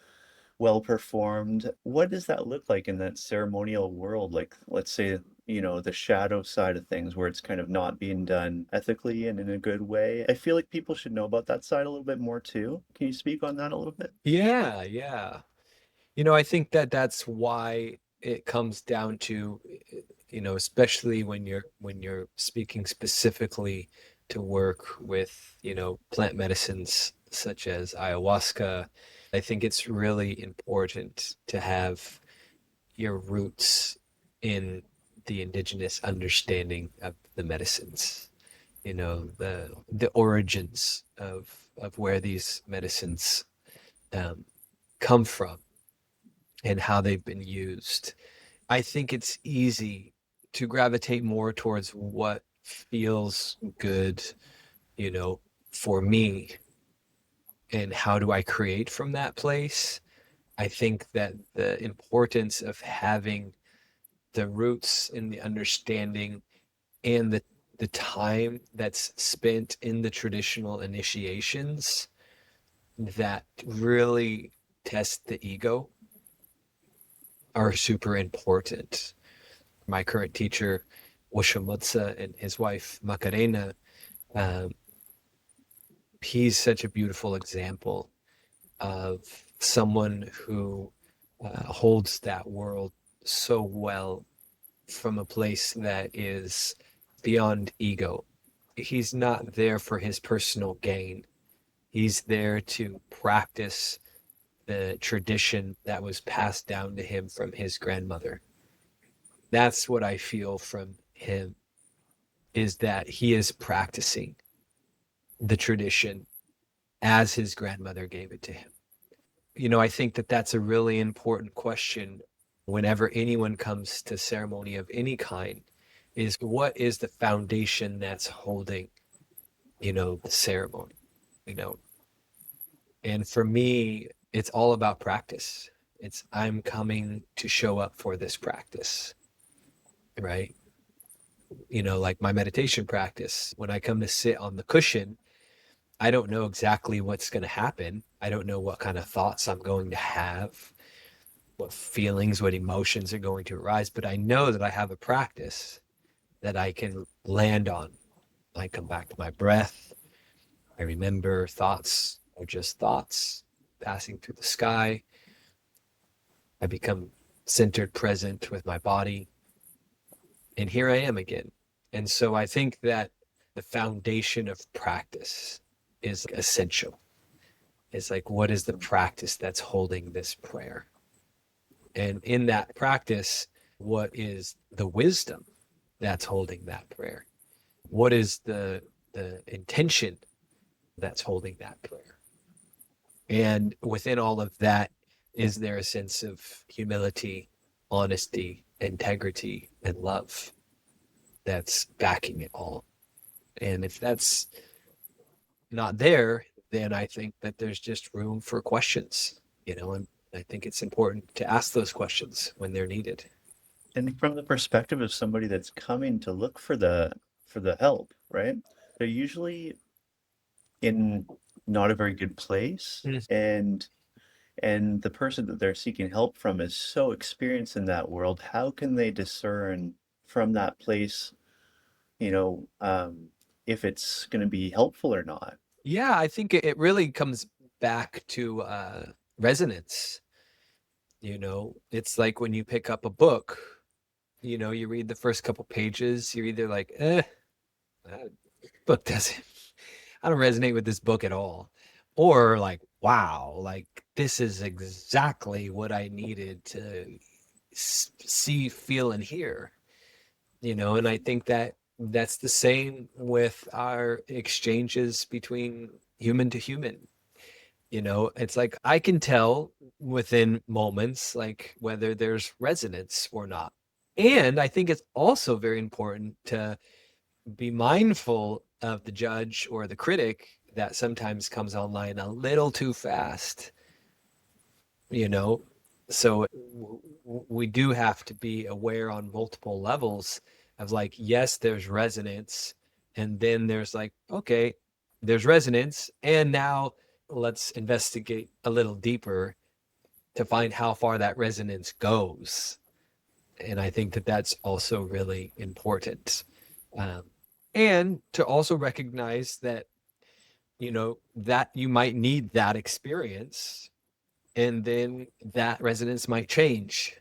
[SPEAKER 2] well performed. What does that look like in that ceremonial world? Like, let's say, the shadow side of things where it's kind of not being done ethically and in a good way. I feel like people should know about that side a little bit more too. Can you speak on that a little bit?
[SPEAKER 1] Yeah, yeah. I think that that's why it comes down to, especially when you're speaking specifically to work with, plant medicines such as ayahuasca. I think it's really important to have your roots in the indigenous understanding of the medicines, the origins of where these medicines um, come from and how they've been used. I think it's easy to gravitate more towards what feels good, you know, for me, and how do I create from that place. I think that the importance of having the roots in the understanding and the time that's spent in the traditional initiations that really test the ego are super important. My current teacher, Washamutsa, and his wife, Macarena, um, he's such a beautiful example of someone who holds that world so well from a place that is beyond ego. He's not there for his personal gain. He's there to practice the tradition that was passed down to him from his grandmother. That's what I feel from him, is that he is practicing the tradition as his grandmother gave it to him. I think that that's a really important question whenever anyone comes to ceremony of any kind, is what is the foundation that's holding, the ceremony, you know? And for me, it's all about practice. It's I'm coming to show up for this practice, right? Like my meditation practice, when I come to sit on the cushion, I don't know exactly what's going to happen. I don't know what kind of thoughts I'm going to have, what feelings, what emotions are going to arise, but I know that I have a practice that I can land on. I come back to my breath. I remember thoughts are just thoughts passing through the sky. I become centered, present with my body. And here I am again. And so I think that the foundation of practice is essential. It's like, what is the practice that's holding this prayer? And in that practice, what is the wisdom that's holding that prayer? What is the intention that's holding that prayer? And within all of that, is there a sense of humility, honesty, integrity, and love that's backing it all? And if that's not there, then I think that there's just room for questions, and I think it's important to ask those questions when they're needed.
[SPEAKER 2] And from the perspective of somebody that's coming to look for the help, right? They're usually in not a very good place,
[SPEAKER 1] Mm.
[SPEAKER 2] and the person that they're seeking help from is so experienced in that world. How can they discern from that place, you know, um, if it's going to be helpful or not?
[SPEAKER 1] Yeah, I think it really comes back to resonance. It's like when you pick up a book, you read the first couple pages, you're either like, that book doesn't, I don't resonate with this book at all. Or like, wow, like this is exactly what I needed to see, feel, and hear, and I think that that's the same with our exchanges between human to human. It's like I can tell within moments, like whether there's resonance or not. And I think it's also very important to be mindful of the judge or the critic that sometimes comes online a little too fast, you know? So we do have to be aware on multiple levels of like, yes, there's resonance. And then there's like, okay, there's resonance. And now let's investigate a little deeper to find how far that resonance goes. And I think that that's also really important. Um, and to also recognize that, that you might need that experience and then that resonance might change,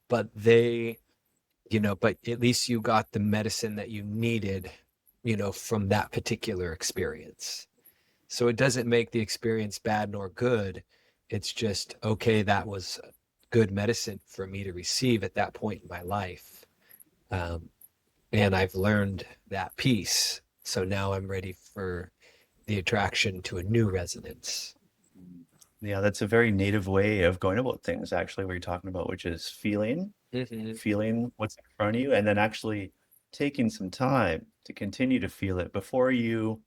[SPEAKER 1] but but at least you got the medicine that you needed, from that particular experience. So it doesn't make the experience bad nor good. It's just, okay, that was good medicine for me to receive at that point in my life. Um, and I've learned that piece. So now I'm ready for the attraction to a new resonance.
[SPEAKER 2] Yeah, that's a very native way of going about things, actually, what you're talking about, which is
[SPEAKER 1] Hmm.
[SPEAKER 2] feeling what's in front of you, and then actually taking some time to continue to feel it before you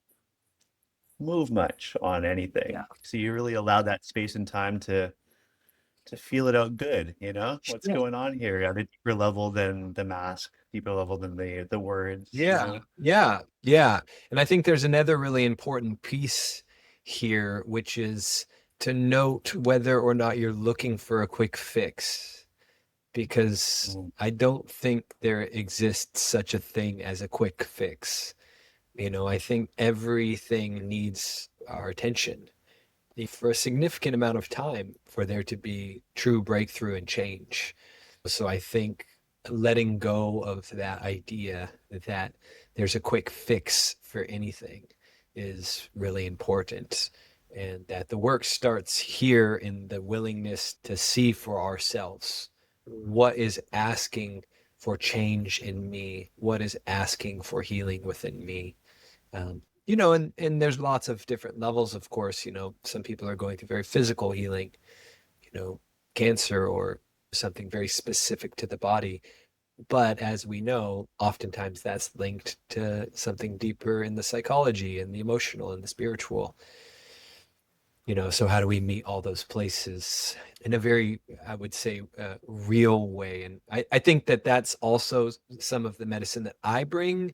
[SPEAKER 2] move much on anything.
[SPEAKER 1] Yeah.
[SPEAKER 2] So you really allow that space and time to feel it out good, what's
[SPEAKER 1] Yeah.
[SPEAKER 2] going on here at a deeper level than the mask, deeper level than the words,
[SPEAKER 1] Yeah. Yeah. Yeah. And I think there's another really important piece here, which is to note whether or not you're looking for a quick fix, because
[SPEAKER 2] Mm.
[SPEAKER 1] I don't think there exists such a thing as a quick fix. I think everything needs our attention for a significant amount of time for there to be true breakthrough and change. So I think letting go of that idea that there's a quick fix for anything is really important. And that the work starts here in the willingness to see for ourselves what is asking for change in me, what is asking for healing within me. And there's lots of different levels, of course. Some people are going through very physical healing, you know, cancer or something very specific to the body. But as we know, oftentimes that's linked to something deeper in the psychology and the emotional and the spiritual. So how do we meet all those places in a very, I would say, real way? And I think that that's also some of the medicine that I bring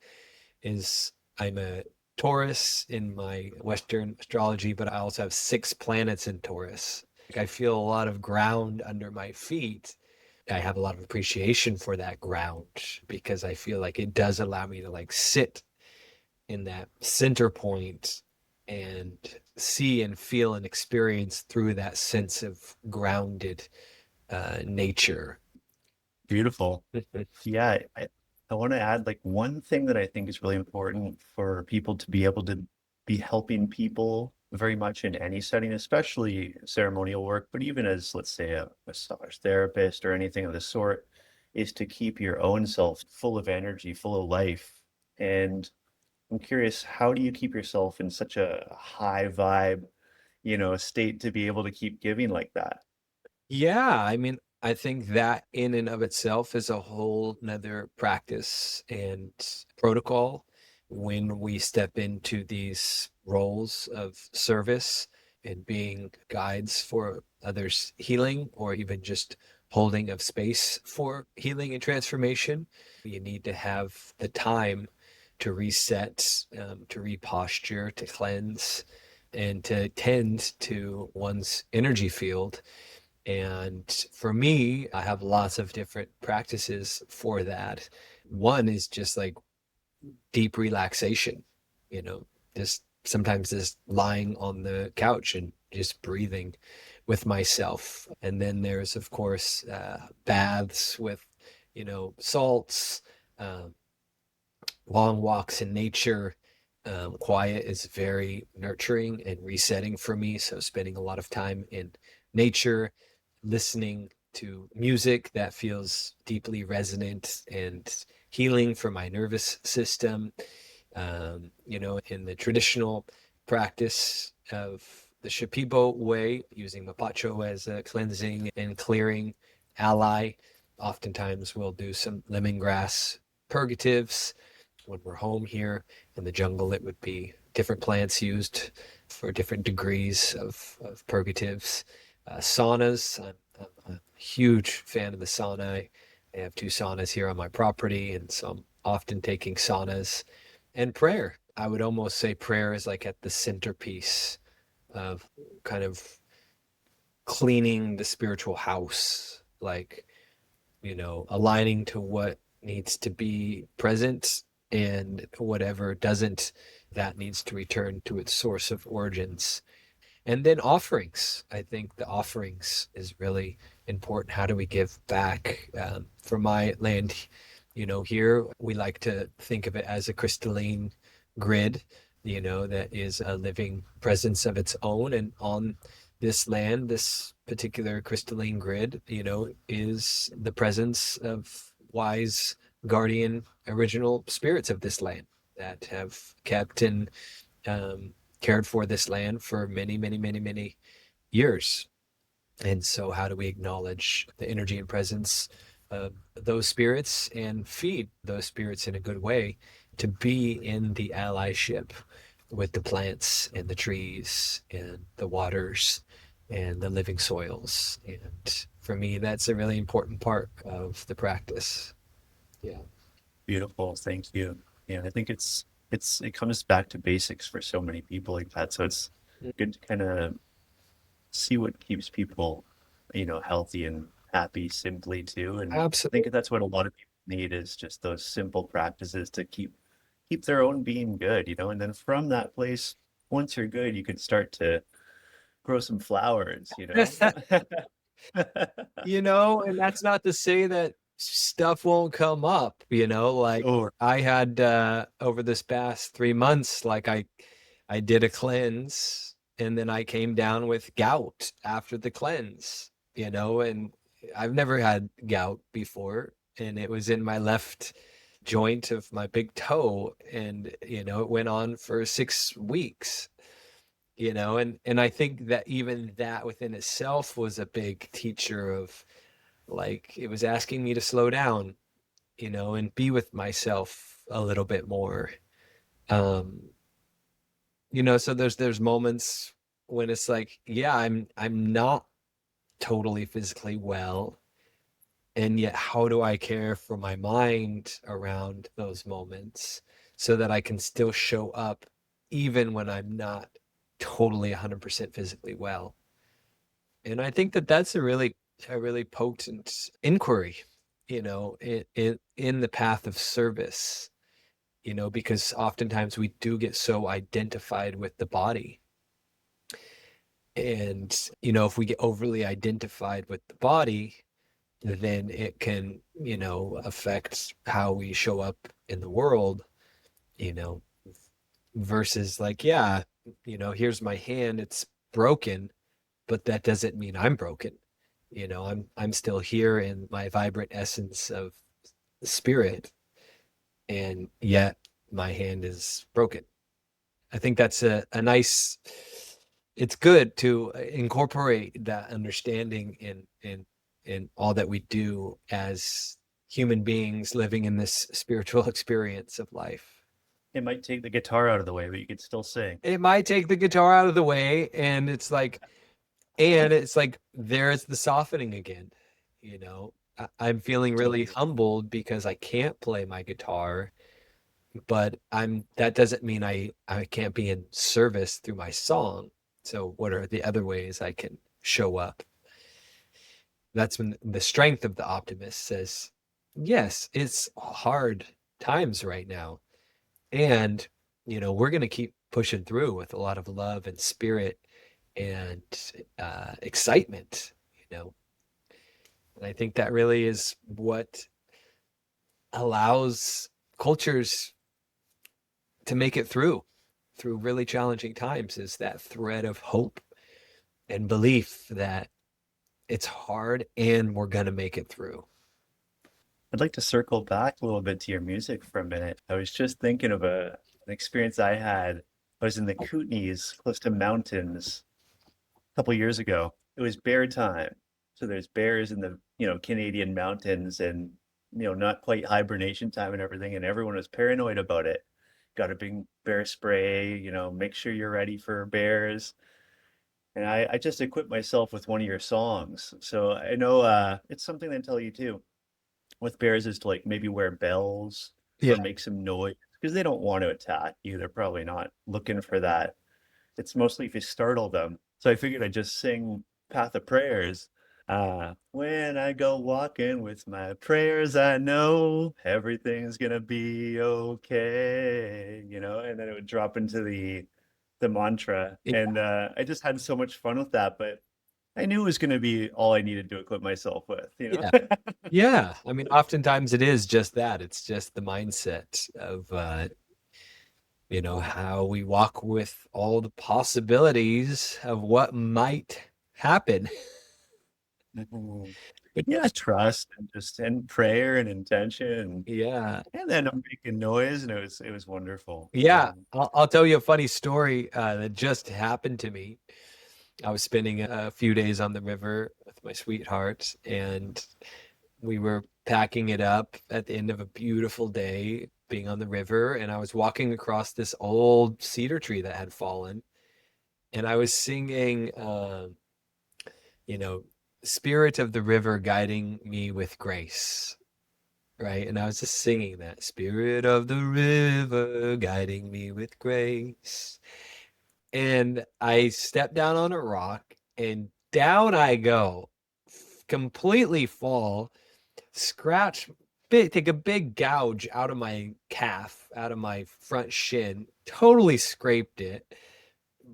[SPEAKER 1] is I'm a Taurus in my Western astrology, but I also have 6 planets in Taurus. Like I feel a lot of ground under my feet. I have a lot of appreciation for that ground because I feel like it does allow me to like sit in that center point and see and feel and experience through that sense of grounded nature.
[SPEAKER 2] Beautiful. Yeah, I want to add like one thing that I think is really important for people to be able to be helping people very much in any setting, especially ceremonial work, but even as, let's say, a massage therapist or anything of the sort, is to keep your own self full of energy, full of life. And I'm curious, how do you keep yourself in such a high vibe, state to be able to keep giving like that?
[SPEAKER 1] Yeah, I mean, I think that in and of itself is a whole nother practice and protocol when we step into these roles of service and being guides for others' healing or even just holding of space for healing and transformation. You need to have the time to reset, to reposture, to cleanse, and to tend to one's energy field. And for me, I have lots of different practices for that. One is just like deep relaxation, you know, just sometimes just lying on the couch and just breathing. with myself. And then there's, of course, baths with, salts, um, long walks in nature. Quiet is very nurturing and resetting for me. So, spending a lot of time in nature, listening to music that feels deeply resonant and healing for my nervous system. In the traditional practice of the Shipibo way, using Mapacho as a cleansing and clearing ally. Oftentimes, we'll do some lemongrass purgatives when we're home here. In the jungle, it would be different plants used for different degrees of purgatives. Saunas, I'm a huge fan of the sauna. I have two saunas here on my property, and so I'm often taking saunas. And prayer. I would almost say prayer is like at the centerpiece of kind of cleaning the spiritual house, like, aligning to what needs to be present, and whatever doesn't, that needs to return to its source of origins. And then offerings. I think the offerings is really important. How do we give back? For my land, here we like to think of it as a crystalline grid, that is a living presence of its own. And on this land, this particular crystalline grid, is the presence of wise guardian original spirits of this land that have kept and cared for this land for many, many, many, many years. And so, how do we acknowledge the energy and presence of those spirits and feed those spirits in a good way to be in the allyship with the plants and the trees and the waters and the living soils? And for me, that's a really important part of the practice. Yeah.
[SPEAKER 2] Beautiful. Thank you. Yeah, I think it comes back to basics for so many people like that. So it's good to kind of see what keeps people, healthy and happy simply too. And I
[SPEAKER 1] Absolutely.
[SPEAKER 2] think that's what a lot of people need is just those simple practices to keep their own being good, and then from that place, once you're good, you can start to grow some flowers.
[SPEAKER 1] And that's not to say that stuff won't come up, like
[SPEAKER 2] Or
[SPEAKER 1] I had over this past 3 months, like I did a cleanse, and then I came down with gout after the cleanse, and I've never had gout before, and it was in my left joint of my big toe, and it went on for 6 weeks. And I think that even that within itself was a big teacher of, like, it was asking me to slow down, and be with myself a little bit more. um so there's moments when it's like, yeah, I'm not totally physically well, and yet how do I care for my mind around those moments so that I can still show up even when I'm not totally 100% physically well? And I think that that's a really potent inquiry, in the path of service, because oftentimes we do get so identified with the body. And, if we get overly identified with the body, then it can, affect how we show up in the world, you know, versus like, yeah, here's my hand, it's broken, but that doesn't mean I'm broken. I'm still here in my vibrant essence of spirit, and yet my hand is broken. I think that's a nice, it's good to incorporate that understanding in all that we do as human beings living in this spiritual experience of life.
[SPEAKER 2] it might take the guitar out of the way, but you could still sing.
[SPEAKER 1] It might take the guitar out of the way, and it's like there's the softening again. I'm feeling really
[SPEAKER 2] Totally.
[SPEAKER 1] humbled because I can't play my guitar, but that doesn't mean I can't be in service through my song. So what are the other ways I can show up? That's when the strength of the optimist says, yes, it's hard times right now, and we're going to keep pushing through with a lot of love and spirit, and excitement, you know. And I think that really is what allows cultures to make it through really challenging times, is that thread of hope and belief that it's hard and we're going to make it through.
[SPEAKER 2] I'd like to circle back a little bit to your music for a minute. I was just thinking of an experience I had. I was in the Kootenays, close to mountains, a couple years ago. It was bear time. So there's bears in the, Canadian mountains and, not quite hibernation time and everything. And everyone was paranoid about it. Got to bring bear spray, make sure you're ready for bears. And I just equipped myself with one of your songs. So I know it's something they tell you too with bears is to like maybe wear bells
[SPEAKER 1] Yeah.
[SPEAKER 2] or make some noise because they don't want to attack you. They're probably not looking for that. It's mostly if you startle them. So I figured I'd just sing Path of Prayers. When I go walking with my prayers, I know everything's gonna be okay, and then it would drop into the mantra.
[SPEAKER 1] Yeah.
[SPEAKER 2] And I just had so much fun with that, but I knew it was gonna be all I needed to equip myself with.
[SPEAKER 1] Yeah. Yeah. I mean, oftentimes it is just that. It's just the mindset of, how we walk with all the possibilities of what might happen.
[SPEAKER 2] Mhm.
[SPEAKER 1] But
[SPEAKER 2] Yeah,
[SPEAKER 1] yes,
[SPEAKER 2] trust and just and prayer and intention
[SPEAKER 1] yeah.
[SPEAKER 2] and then I'm making noise and it was wonderful.
[SPEAKER 1] Yeah. I'll tell you a funny story that just happened to me. I was spending a few days on the river with my sweetheart, and we were packing it up at the end of a beautiful day being on the river. And I was walking across this old cedar tree that had fallen, and I was singing, you know, Spirit of the River guiding me with grace. Right. And I was just singing that Spirit of the River guiding me with grace. And I stepped down on a rock and down I go, completely fall, scratch, take a big gouge out of my calf, out of my front shin, totally scraped it,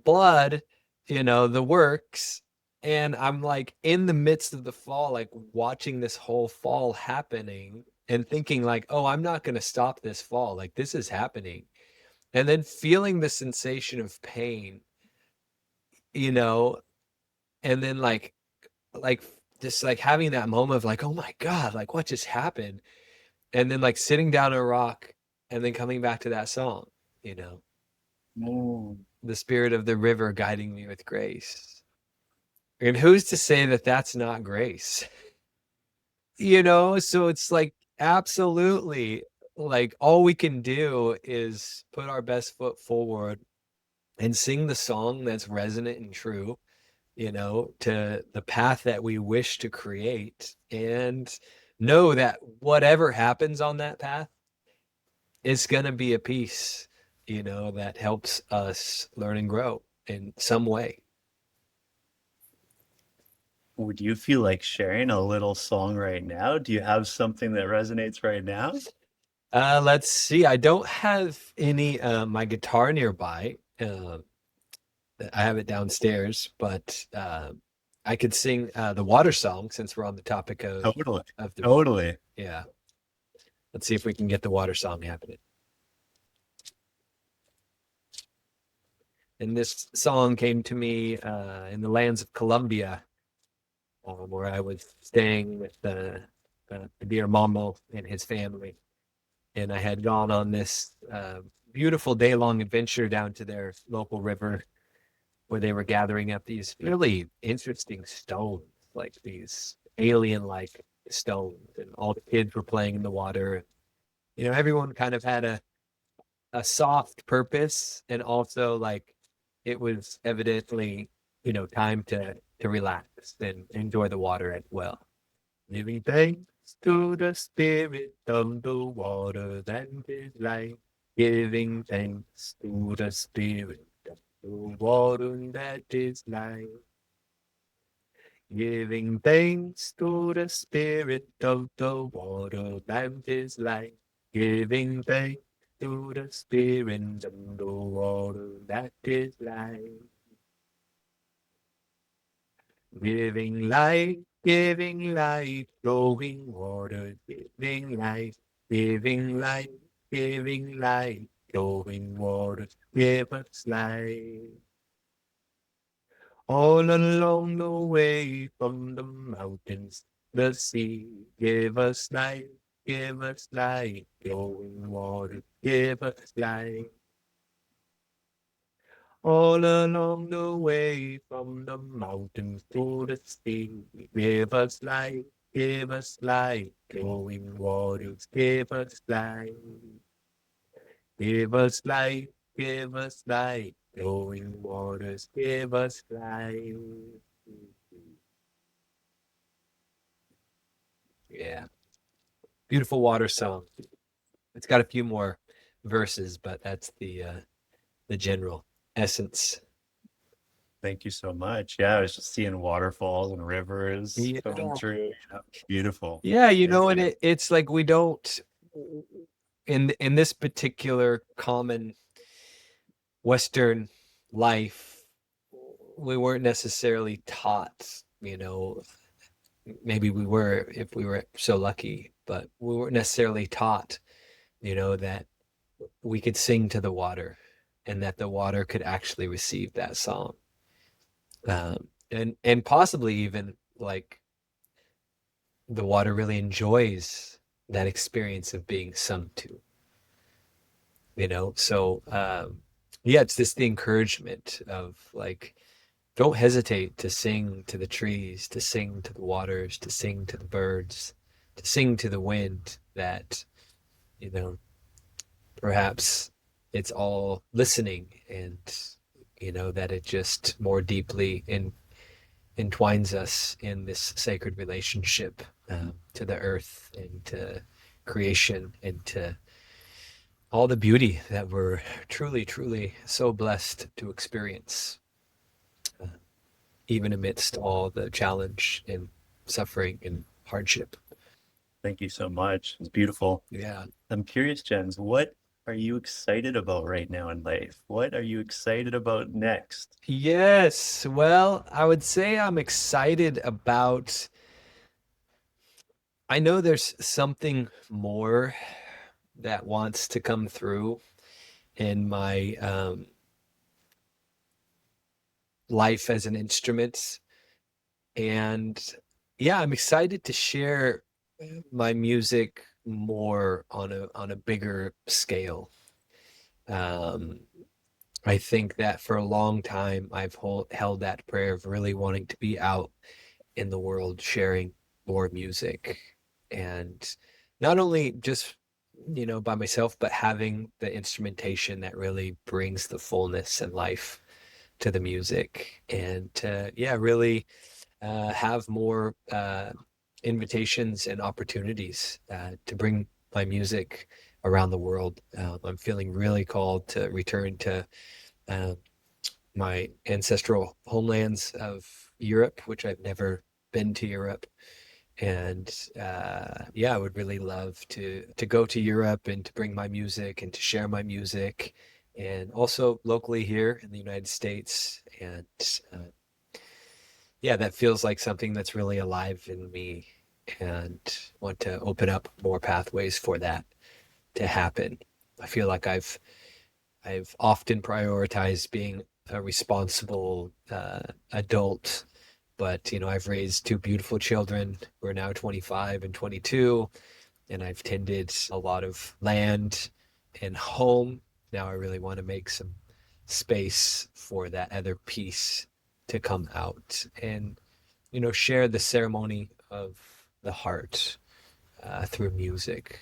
[SPEAKER 1] blood, the works. And I'm like in the midst of the fall, like watching this whole fall happening and thinking like, oh, I'm not going to stop this fall. Like this is happening. And then feeling the sensation of pain, you know, and then like just like having that moment of like, oh my God, like what just happened? And then like sitting down on a rock and then coming back to that song, you know,
[SPEAKER 2] Mm.
[SPEAKER 1] the spirit of the river guiding me with grace. And who's to say that that's not grace? So it's like absolutely, like all we can do is put our best foot forward and sing the song that's resonant and true, to the path that we wish to create, and know that whatever happens on that path, it's going to be a piece, that helps us learn and grow in some way.
[SPEAKER 2] Would you feel like sharing a little song right now? Do you have something that resonates right now?
[SPEAKER 1] Let's see. I don't have any, my guitar nearby. I have it downstairs, but I could sing the water song since we're on the topic of
[SPEAKER 2] Totally.
[SPEAKER 1] the
[SPEAKER 2] Totally.
[SPEAKER 1] yeah. Let's see if we can get the water song happening. And this song came to me in the lands of Colombia, where I was staying with the dear Momo and his family. And I had gone on this beautiful day-long adventure down to their local river, where they were gathering up these really interesting stones, like these alien-like stones. And all the kids were playing in the water. Everyone kind of had a soft purpose, and also like it was evidently time to relax and enjoy the water as well. Giving thanks to the spirit of the water that is life. Giving thanks to the spirit of the water that is life. Giving thanks to the spirit of the water that is life. Giving thanks to the spirit of the water that is life. Giving light, flowing water, giving light, giving light, flowing water, give us light. All along the way from the mountains, the sea, give us light, flowing water, give us light. All along the way from the mountains to the sea, give us light, flowing waters, give us light, give us light, give us light, flowing waters, give us light. Yeah, beautiful water song. It's got a few more verses, but that's the general essence.
[SPEAKER 2] Thank you so much. Yeah, I was just seeing waterfalls and rivers coming
[SPEAKER 1] Yeah.
[SPEAKER 2] through. Yeah, beautiful.
[SPEAKER 1] Yeah,
[SPEAKER 2] Thank
[SPEAKER 1] and
[SPEAKER 2] you.
[SPEAKER 1] it's like we don't in this particular common Western life, we weren't necessarily taught, maybe we were if we were so lucky, but we weren't necessarily taught, that we could sing to the water and that the water could actually receive that song. And possibly even like the water really enjoys that experience of being sung to, so yeah, it's this the encouragement of like, don't hesitate to sing to the trees, to sing to the waters, to sing to the birds, to sing to the wind, that you know perhaps it's all listening, and that it just more deeply entwines us in this sacred relationship, to the earth and to creation and to all the beauty that we're truly, truly so blessed to experience, uh, even amidst all the challenge and suffering and hardship.
[SPEAKER 2] Thank you so much. It's beautiful.
[SPEAKER 1] Yeah.
[SPEAKER 2] I'm curious, Jens, what are you excited about right now in life? What are you excited about next?
[SPEAKER 1] Yes. Well, I would say I'm excited about, I know there's something more that wants to come through in my life as an instrument. And yeah, I'm excited to share my music more on a bigger scale. Um, I think that for a long time I've held that prayer of really wanting to be out in the world sharing more music, and not only just by myself, but having the instrumentation that really brings the fullness and life to the music, and to yeah really have more invitations and opportunities to bring my music around the world. I'm feeling really called to return to uh, my ancestral homelands of Europe, which I've never been to Europe. And yeah, I would really love to go to Europe and to bring my music and to share my music, and also locally here in the United States. And yeah, that feels like something that's really alive in me, and want to open up more pathways for that to happen. I feel like I've often prioritized being a responsible adult, but I've raised two beautiful children who are now 25 and 22, and I've tended a lot of land and home. Now I really want to make some space for that other piece to come out and share the ceremony of the heart through music,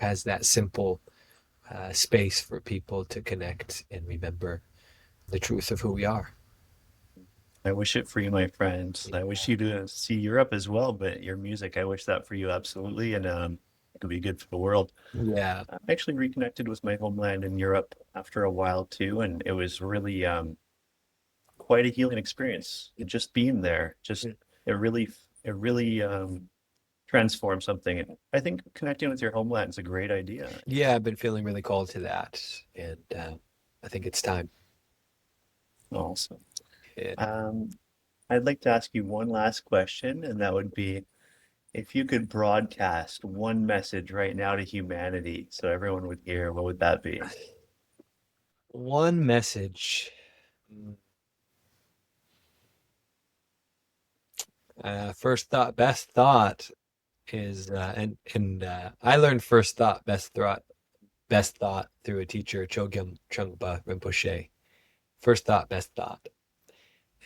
[SPEAKER 1] as that simple space for people to connect and remember the truth of who we are.
[SPEAKER 2] I wish it for you, my friend. I wish you to see Europe as well, but your music, I wish that for you absolutely, and it could be good for the world.
[SPEAKER 1] Yeah.
[SPEAKER 2] I actually reconnected with my homeland in Europe after a while too, and it was really quite a healing experience. Just being there, just it really transformed something. And I think connecting with your homeland is a great idea.
[SPEAKER 1] Yeah, I've been feeling really called to that, and I think it's time.
[SPEAKER 2] Awesome.
[SPEAKER 1] Yeah.
[SPEAKER 2] Um, I'd like to ask you one last question, and that would be if you could broadcast one message right now to humanity so everyone would hear, what would that be?
[SPEAKER 1] One message. First thought, best thought is, and I learned first thought, best thought through a teacher, Chogyam Trungpa Rinpoche. First thought, best thought.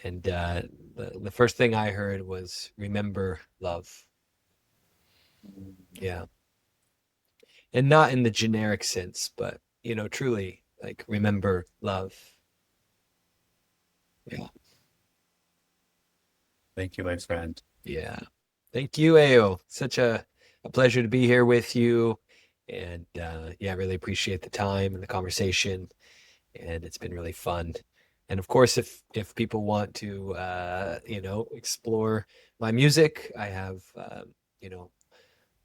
[SPEAKER 1] And the first thing I heard was remember love. Yeah. And not in the generic sense, but, truly like remember love. Yeah.
[SPEAKER 2] Thank you, my friend.
[SPEAKER 1] Yeah. Thank you, Ao. Such a pleasure to be here with you. And yeah, I really appreciate the time and the conversation. And it's been really fun. And of course, if people want to explore my music, I have a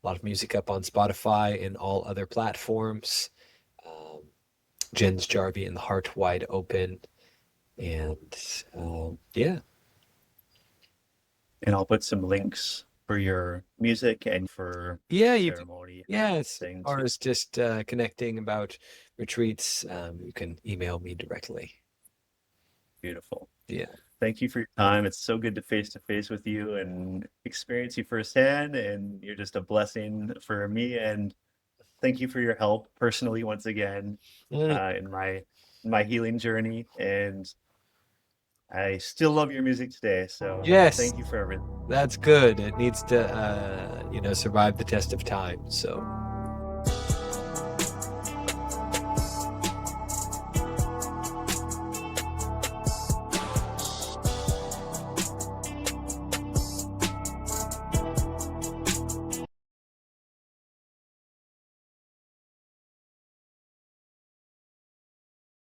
[SPEAKER 1] lot of music up on Spotify and all other platforms. Um, Jens Jarvie and the Heart Wide Open. And yeah.
[SPEAKER 2] And I'll put some links for your music and for
[SPEAKER 1] Yeah,
[SPEAKER 2] ceremony
[SPEAKER 1] yeah, as
[SPEAKER 2] thing
[SPEAKER 1] far
[SPEAKER 2] too.
[SPEAKER 1] as just connecting about retreats, you can email me directly.
[SPEAKER 2] Beautiful.
[SPEAKER 1] Yeah.
[SPEAKER 2] Thank you for your time. It's so good to face with you and experience you firsthand. And you're just a blessing for me. And thank you for your help personally once again
[SPEAKER 1] Mm,
[SPEAKER 2] in my healing journey. And I still love your music today. So
[SPEAKER 1] yes,
[SPEAKER 2] thank you for everything.
[SPEAKER 1] that's good. It needs to, survive the test of time. So